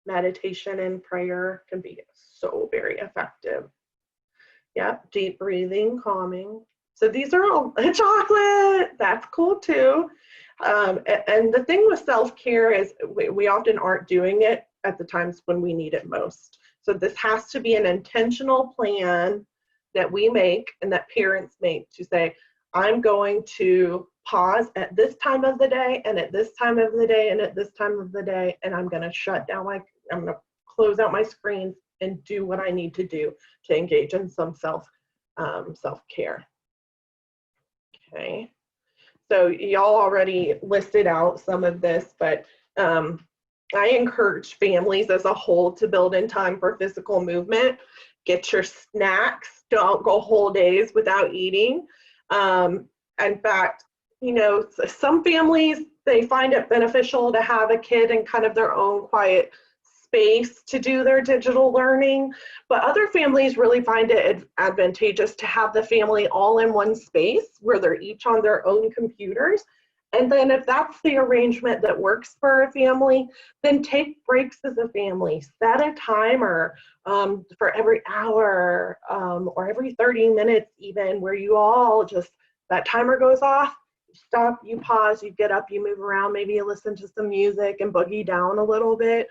Meditation and prayer can be so very effective. Yep, deep breathing, calming. So these are all chocolate. That's cool too. And the thing with self-care is we often aren't doing it at the times when we need it most. So this has to be an intentional plan that we make and that parents make to say, I'm going to pause at this time of the day and at this time of the day and at this time of the day, and I'm going to I'm going to close out my screens and do what I need to do to engage in some self-care. Okay. So y'all already listed out some of this, but I encourage families as a whole to build in time for physical movement. Get your snacks. Don't go whole days without eating. In fact, some families, they find it beneficial to have a kid in kind of their own quiet space to do their digital learning, but other families really find it advantageous to have the family all in one space where they're each on their own computers And then if that's the arrangement that works for a family, then take breaks as a family. Set a timer for every hour or every 30 minutes even, where you all just, that timer goes off, you stop, you pause, you get up, you move around, maybe you listen to some music and boogie down a little bit.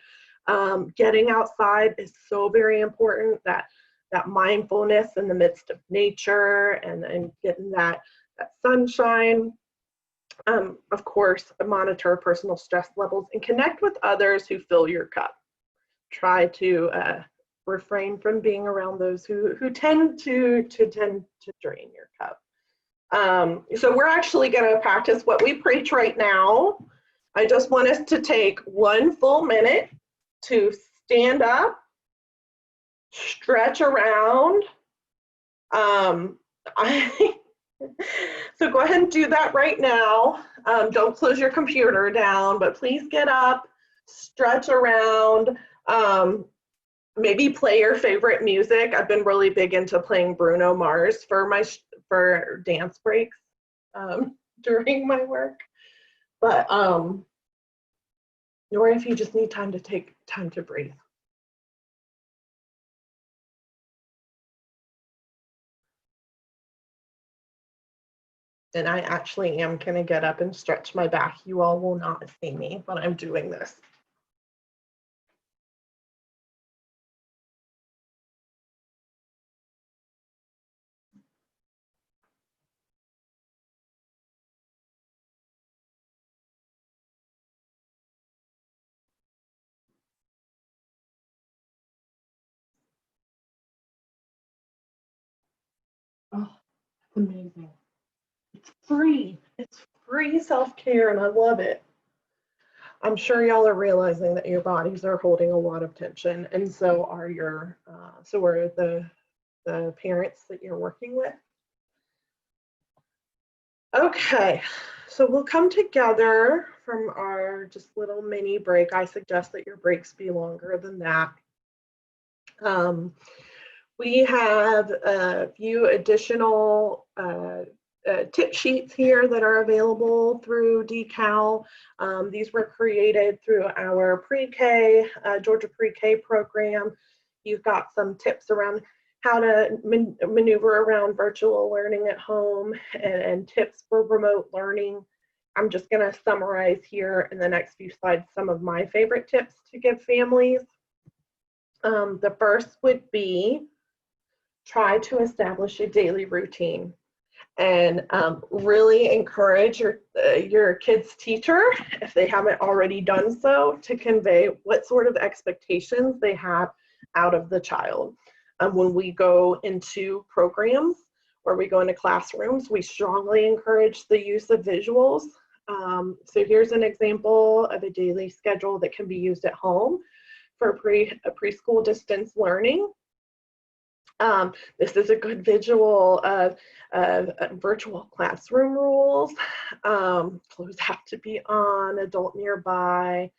Getting outside is so very important, that mindfulness in the midst of nature and getting that sunshine. Of course, monitor personal stress levels and connect with others who fill your cup. Try to refrain from being around those who tend to drain your cup. So we're actually going to practice what we preach right now. I just want us to take 1 full minute to stand up, stretch around. So go ahead and do that right now. Don't close your computer down, but please get up, stretch around, maybe play your favorite music. I've been really big into playing Bruno Mars for dance breaks during my work. But or if you just need time to take time to breathe. And I actually am going to get up and stretch my back. You all will not see me, but I'm doing this. Oh, that's amazing. It's free. It's free self-care, and I love it. I'm sure y'all are realizing that your bodies are holding a lot of tension, and so are the parents that you're working with. Okay, so we'll come together from our just little mini break. I suggest that your breaks be longer than that. We have a few additional tip sheets here that are available through DECAL. These were created through our pre-K, Georgia pre-K program. You've got some tips around how to maneuver around virtual learning at home and tips for remote learning. I'm just going to summarize here in the next few slides some of my favorite tips to give families. The first would be try to establish a daily routine and really encourage your kid's teacher, if they haven't already done so, to convey what sort of expectations they have out of the child. When we go into programs or we go into classrooms, we strongly encourage the use of visuals. So here's an example of a daily schedule that can be used at home for preschool distance learning. This is a good visual of virtual classroom rules. Clothes have to be on, adult nearby.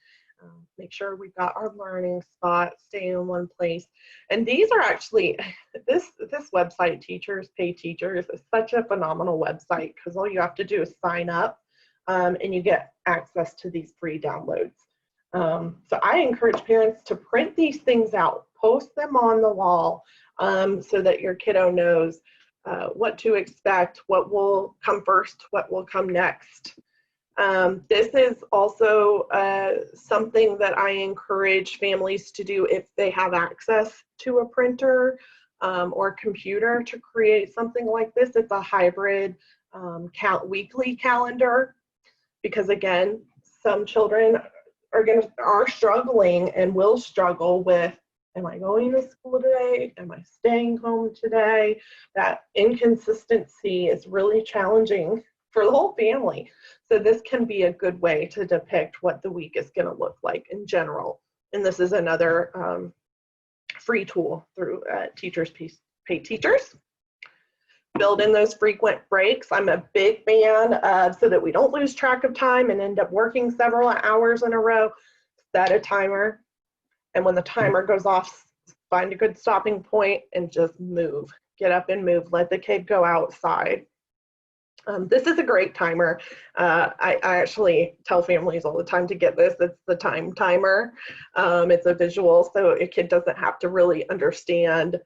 Make sure we've got our learning spot, stay in one place. And these are actually, this website, Teachers Pay Teachers, is such a phenomenal website because all you have to do is sign up and you get access to these free downloads. So I encourage parents to print these things out, post them on the wall so that your kiddo knows what to expect, what will come first, what will come next. This is also something that I encourage families to do if they have access to a printer or computer to create something like this. It's a hybrid weekly calendar because, again, some children are struggling and will struggle with, am I going to school today? Am I staying home today? That inconsistency is really challenging for the whole family. So this can be a good way to depict what the week is going to look like in general. And this is another free tool through Teachers Pay Teachers. Build in those frequent breaks. I'm a big fan of, so that we don't lose track of time and end up working several hours in a row, set a timer. And when the timer goes off, find a good stopping point and just move. Get up and move. Let the kid go outside. This is a great timer. I actually tell families all the time to get this. It's the time timer. It's a visual, so a kid doesn't have to really understand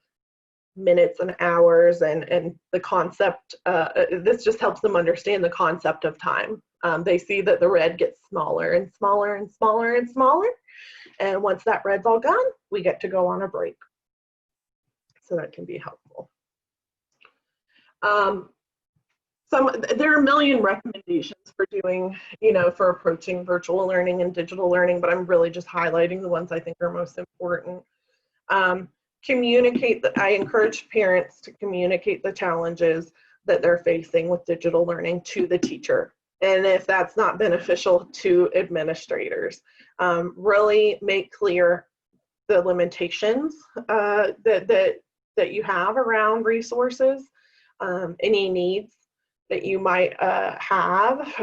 minutes and hours and the concept. This just helps them understand the concept of time. They see that the red gets smaller and smaller and smaller and smaller. And once that red's all gone, we get to go on a break. So that can be helpful. There are a million recommendations for doing, for approaching virtual learning and digital learning, but I'm really just highlighting the ones I think are most important. I encourage parents to communicate the challenges that they're facing with digital learning to the teacher. And if that's not beneficial, to administrators. Really make clear the limitations that you have around resources, any needs that you might have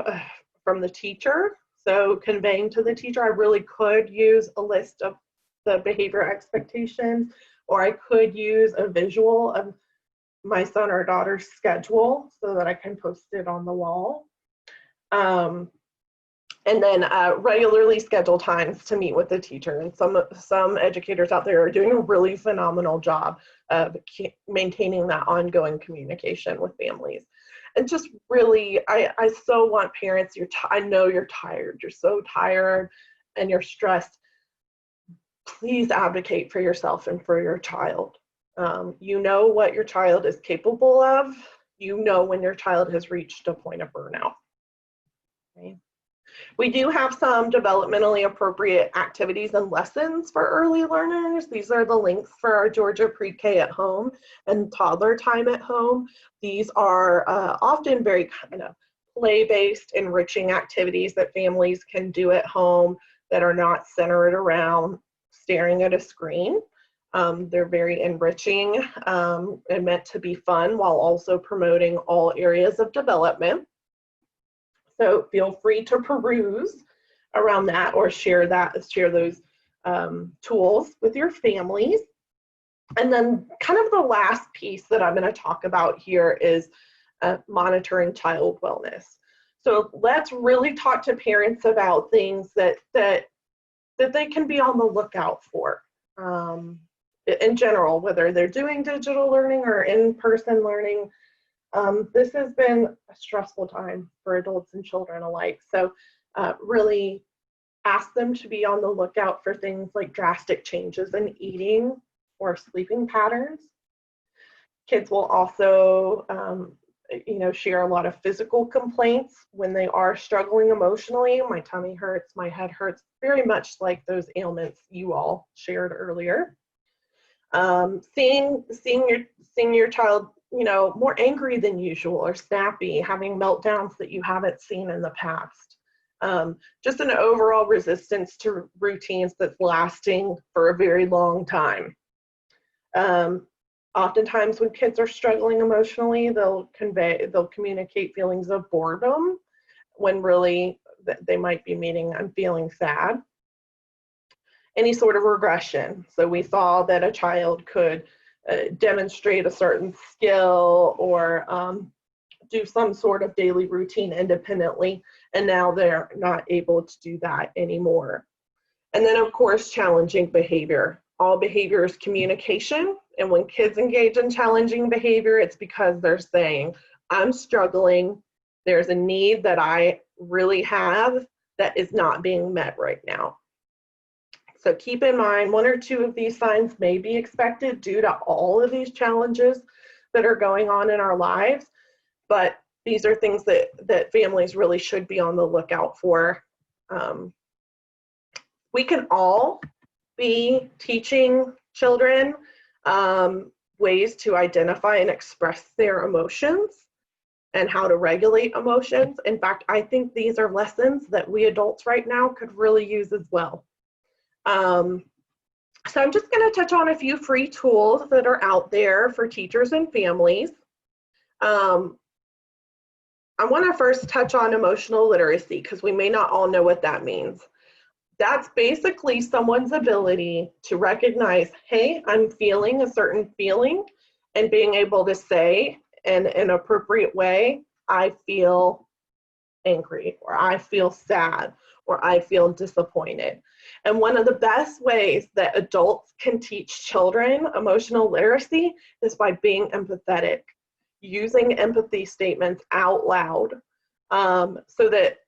from the teacher. So conveying to the teacher, I really could use a list of the behavior expectations, or I could use a visual of my son or daughter's schedule so that I can post it on the wall. And then regularly schedule times to meet with the teacher. And some educators out there are doing a really phenomenal job of maintaining that ongoing communication with families. And just really, I so want parents, I know you're tired, you're so tired and you're stressed. Please advocate for yourself and for your child. You know what your child is capable of. You know when your child has reached a point of burnout. Okay. We do have some developmentally appropriate activities and lessons for early learners. These are the links for our Georgia Pre-K at Home and Toddler Time at Home. These are often very kind of play-based, enriching activities that families can do at home that are not centered around staring at a screen. They're very enriching and meant to be fun while also promoting all areas of development. So feel free to peruse around that or share those tools with your families. And then kind of the last piece that I'm going to talk about here is monitoring child wellness. So let's really talk to parents about things that they can be on the lookout for. In general, whether they're doing digital learning or in-person learning, this has been a stressful time for adults and children alike. So really ask them to be on the lookout for things like drastic changes in eating or sleeping patterns. Kids will also, share a lot of physical complaints when they are struggling emotionally. My tummy hurts, my head hurts, very much like those ailments you all shared earlier. Seeing your child, more angry than usual or snappy, having meltdowns that you haven't seen in the past. Just an overall resistance to routines that's lasting for a very long time. Oftentimes when kids are struggling emotionally, they'll communicate feelings of boredom when really they might be meaning, I'm feeling sad. Any sort of regression. So we saw that a child could demonstrate a certain skill or do some sort of daily routine independently, and now they're not able to do that anymore. And then of course, challenging behavior. All behavior is communication, and when kids engage in challenging behavior, it's because they're saying, I'm struggling, there's a need that I really have that is not being met right now. So keep in mind, one or two of these signs may be expected due to all of these challenges that are going on in our lives, but these are things that families really should be on the lookout for. We can all be teaching children ways to identify and express their emotions and how to regulate emotions. In fact, I think these are lessons that we adults right now could really use as well. So I'm just going to touch on a few free tools that are out there for teachers and families. I want to first touch on emotional literacy because we may not all know what that means. That's basically someone's ability to recognize, hey, I'm feeling a certain feeling, and being able to say in an appropriate way, I feel angry, or I feel sad, or I feel disappointed. And one of the best ways that adults can teach children emotional literacy is by being empathetic, using empathy statements out loud. So that,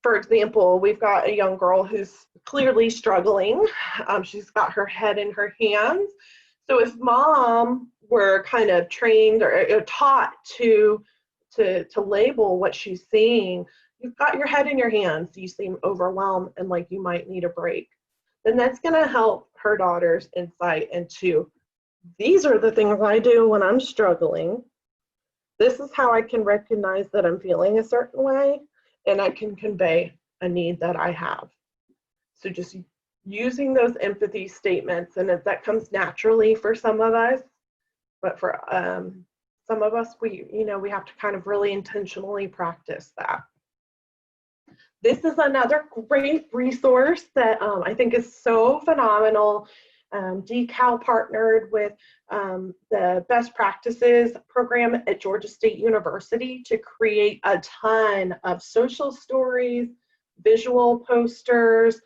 for example, we've got a young girl who's clearly struggling. She's got her head in her hands. So if mom were kind of trained or taught to label what she's seeing, you've got your head in your hands, you seem overwhelmed and like you might need a break, then that's going to help her daughter's insight into, these are the things I do when I'm struggling. This is how I can recognize that I'm feeling a certain way, and I can convey a need that I have. So just using those empathy statements, and that comes naturally for some of us, but for some of us, we have to kind of really intentionally practice that. This is another great resource that I think is so phenomenal. DECAL partnered with the Best Practices program at Georgia State University to create a ton of social stories, visual posters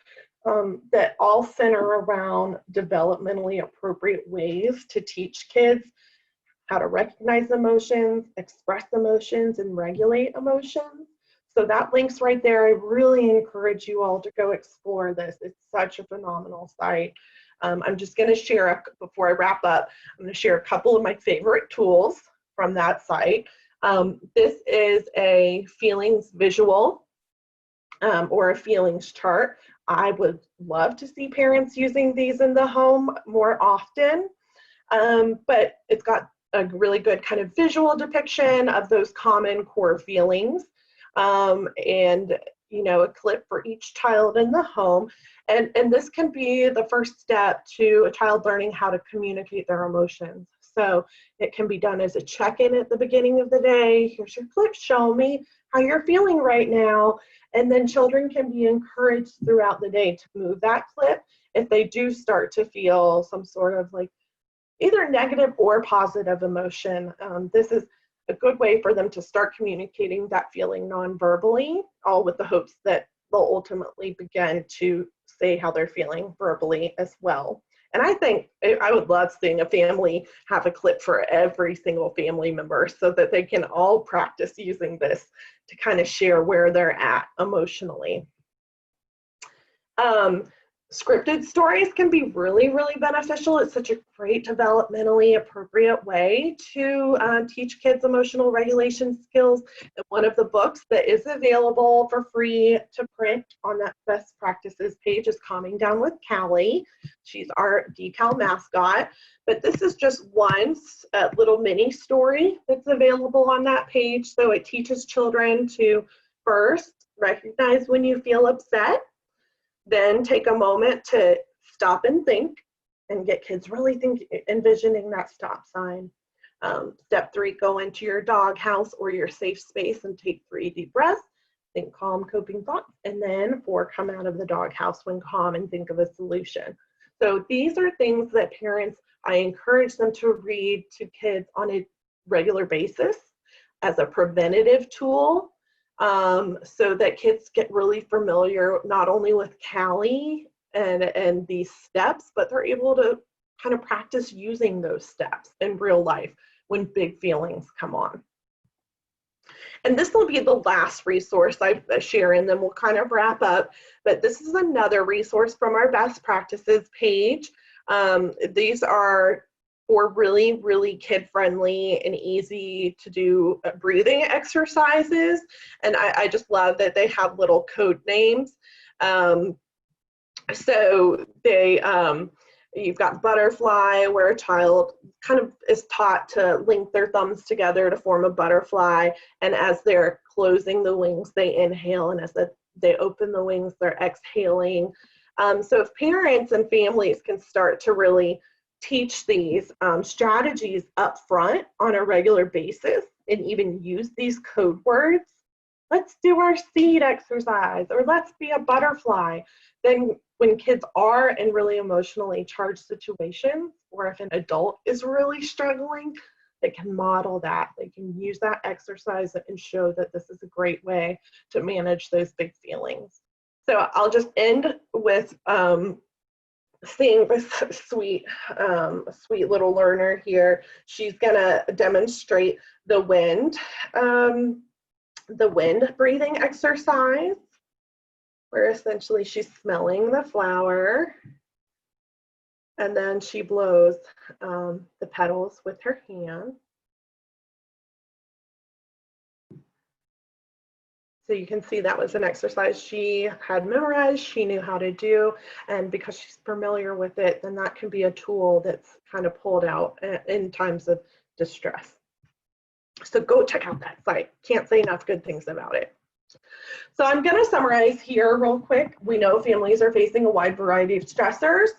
that all center around developmentally appropriate ways to teach kids how to recognize emotions, express emotions, and regulate emotions. So that link's right there. I really encourage you all to go explore this. It's such a phenomenal site. I'm just going to share, before I wrap up, I'm going to share a couple of my favorite tools from that site. This is a feelings visual or a feelings chart. I would love to see parents using these in the home more often, but it's got a really good kind of visual depiction of those common core feelings. And a clip for each child in the home. And this can be the first step to a child learning how to communicate their emotions. So it can be done as a check-in at the beginning of the day. Here's your clip, show me how you're feeling right now. And then children can be encouraged throughout the day to move that clip if they do start to feel some sort of like either negative or positive emotion. This is a good way for them to start communicating that feeling non-verbally, all with the hopes that they'll ultimately begin to say how they're feeling verbally as well. And I think I would love seeing a family have a clip for every single family member so that they can all practice using this to kind of share where they're at emotionally. Scripted stories can be really, really beneficial. It's such a great developmentally appropriate way to teach kids emotional regulation skills. And one of the books that is available for free to print on that Best Practices page is Calming Down with Callie. She's our DECAL mascot. But this is just one little mini story that's available on that page. So it teaches children to first recognize when you feel upset, then take a moment to stop and think and get kids really envisioning that stop sign. Step 3, go into your dog house or your safe space and take 3 deep breaths. Think calm coping thoughts. And then 4, come out of the dog house when calm and think of a solution. So these are things that parents, I encourage them to read to kids on a regular basis as a preventative tool. So that kids get really familiar not only with Callie and these steps, but they're able to kind of practice using those steps in real life when big feelings come on. And this will be the last resource I share, and then we'll kind of wrap up. But this is another resource from our Best Practices page. These are for really, really kid-friendly and easy to do breathing exercises. And I just love that they have little code names. So you've got butterfly, where a child kind of is taught to link their thumbs together to form a butterfly. And as they're closing the wings, they inhale. And as they open the wings, they're exhaling. So if parents and families can start to really teach these strategies up front on a regular basis and even use these code words, let's do our seed exercise, or let's be a butterfly. Then when kids are in really emotionally charged situations, or if an adult is really struggling, they can model that. They can use that exercise and show that this is a great way to manage those big feelings. So I'll just end with seeing this sweet little learner here. She's gonna demonstrate the wind breathing exercise, where essentially she's smelling the flower, and then she blows the petals with her hand. So you can see that was an exercise she had memorized, she knew how to do, and because she's familiar with it, then that can be a tool that's kind of pulled out in times of distress. So go check out that site. Can't say enough good things about it. So I'm going to summarize here real quick. We know families are facing a wide variety of stressors.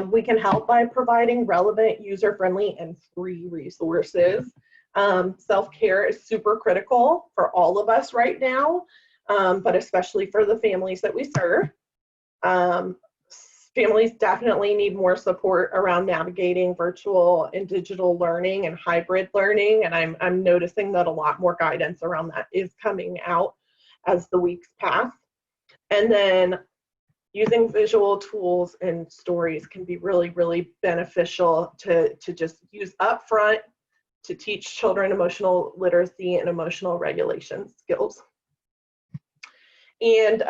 We can help by providing relevant, user-friendly, and free resources. Self-care is super critical for all of us right now, but especially for the families that we serve. Families definitely need more support around navigating virtual and digital learning and hybrid learning, and I'm noticing that a lot more guidance around that is coming out as the weeks pass. And then using visual tools and stories can be really, really beneficial to just use upfront to teach children emotional literacy and emotional regulation skills. And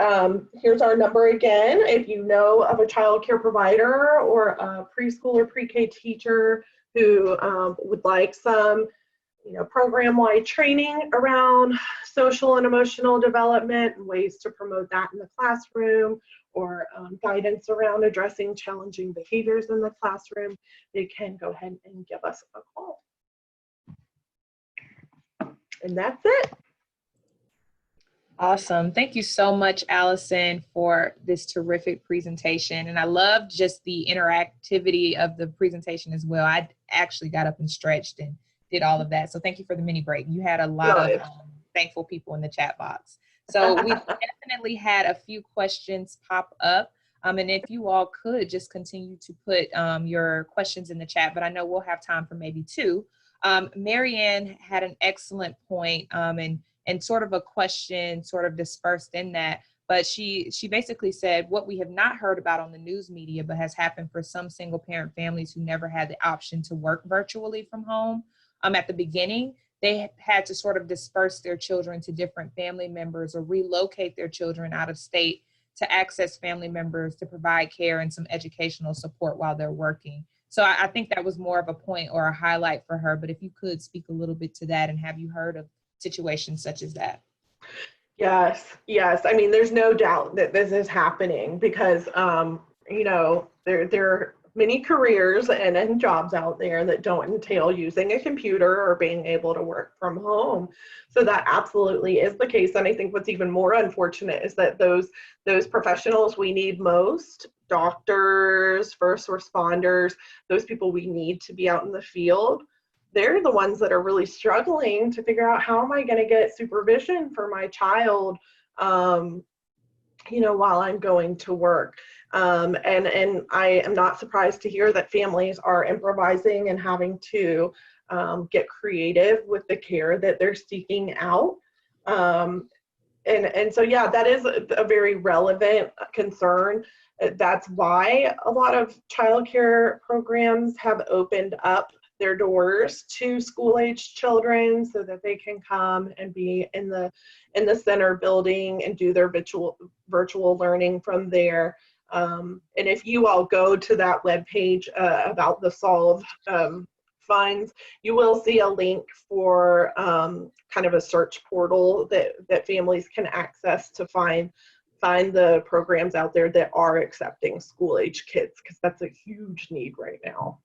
here's our number again. If you know of a child care provider or a preschool or pre-K teacher who would like some program-wide training around social and emotional development and ways to promote that in the classroom, or guidance around addressing challenging behaviors in the classroom, they can go ahead and give us a call. And that's it. Awesome. Thank you so much, Allison, for this terrific presentation. And I loved just the interactivity of the presentation as well. I actually got up and stretched and did all of that. So thank you for the mini break. You had a lot of thankful people in the chat box. So we definitely had a few questions pop up. And if you all could just continue to put your questions in the chat, but I know we'll have time for maybe two. Marianne had an excellent point, and sort of a question sort of dispersed in that, but she basically said what we have not heard about on the news media, but has happened for some single parent families who never had the option to work virtually from home. At the beginning, they had to sort of disperse their children to different family members or relocate their children out of state to access family members to provide care and some educational support while they're working. So I think that was more of a point or a highlight for her, but if you could speak a little bit to that, and have you heard of situations such as that? Yes. I mean, there's no doubt that this is happening because, there are many careers and jobs out there that don't entail using a computer or being able to work from home. So that absolutely is the case. And I think what's even more unfortunate is that those professionals we need most, doctors, first responders, those people we need to be out in the field, they're the ones that are really struggling to figure out, how am I going to get supervision for my child, while I'm going to work. And I am not surprised to hear that families are improvising and having to get creative with the care that they're seeking out. And so, yeah, that is a very relevant concern. That's why a lot of childcare programs have opened up their doors to school-age children so that they can come and be in the center building and do their virtual learning from there. And if you all go to that webpage about the Solve funds, you will see a link for kind of a search portal that families can access to find the programs out there that are accepting school-age kids, because that's a huge need right now.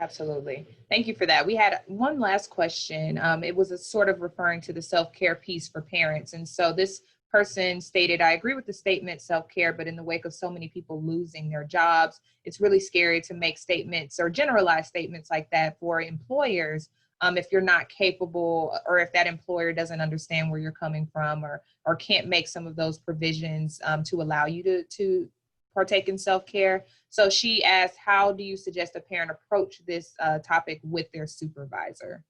Absolutely. Thank you for that. We had one last question. It was a sort of referring to the self-care piece for parents. And so this person stated, I agree with the statement self-care, but in the wake of so many people losing their jobs, it's really scary to make statements or generalize statements like that for employers if you're not capable, or if that employer doesn't understand where you're coming from, or can't make some of those provisions to allow you to partake in self-care. So she asked, how do you suggest a parent approach this topic with their supervisor?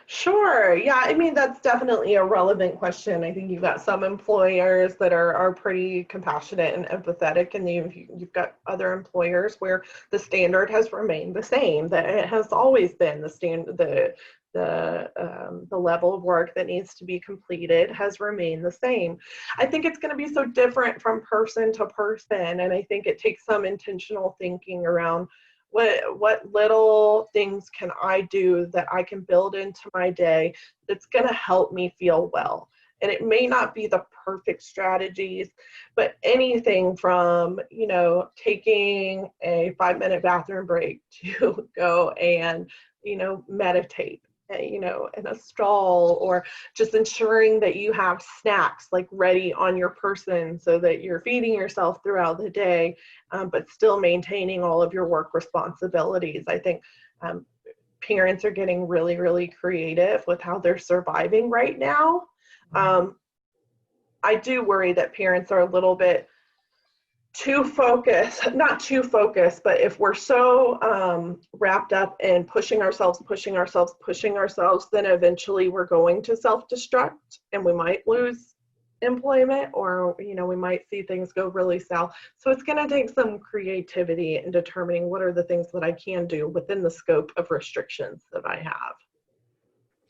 Sure. Yeah, I mean, that's definitely a relevant question. I think you've got some employers that are pretty compassionate and empathetic, and you've got other employers where the standard has remained the same, that it has always been the standard, the level of work that needs to be completed has remained the same. I think it's going to be so different from person to person, and I think it takes some intentional thinking around what little things can I do that I can build into my day that's going to help me feel well. And it may not be the perfect strategies, but anything from, taking a 5-minute bathroom break to go and, meditate, in a stall, or just ensuring that you have snacks like ready on your person so that you're feeding yourself throughout the day, but still maintaining all of your work responsibilities. I think parents are getting really, really creative with how they're surviving right now. I do worry that parents are a little bit too focused, not too focused, but if we're so wrapped up in pushing ourselves, then eventually we're going to self-destruct and we might lose employment, or we might see things go really south. So it's going to take some creativity in determining what are the things that I can do within the scope of restrictions that I have.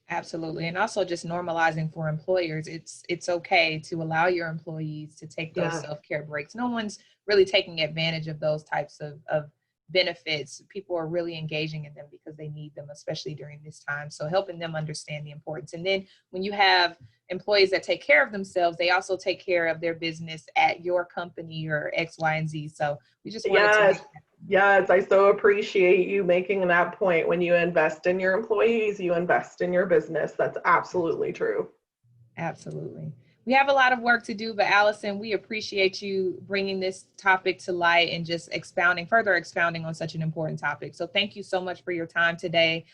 Absolutely. And also just normalizing for employers, it's okay to allow your employees to take those self-care breaks. No one's really taking advantage of those types of benefits. People are really engaging in them because they need them, especially during this time. So helping them understand the importance. And then when you have employees that take care of themselves, they also take care of their business at your company or X, Y, and Z. So we just wanted to make that. Yes, I so appreciate you making that point. When you invest in your employees, you invest in your business. That's absolutely true. Absolutely. We have a lot of work to do, but Allison, we appreciate you bringing this topic to light and just further expounding on such an important topic. So thank you so much for your time today.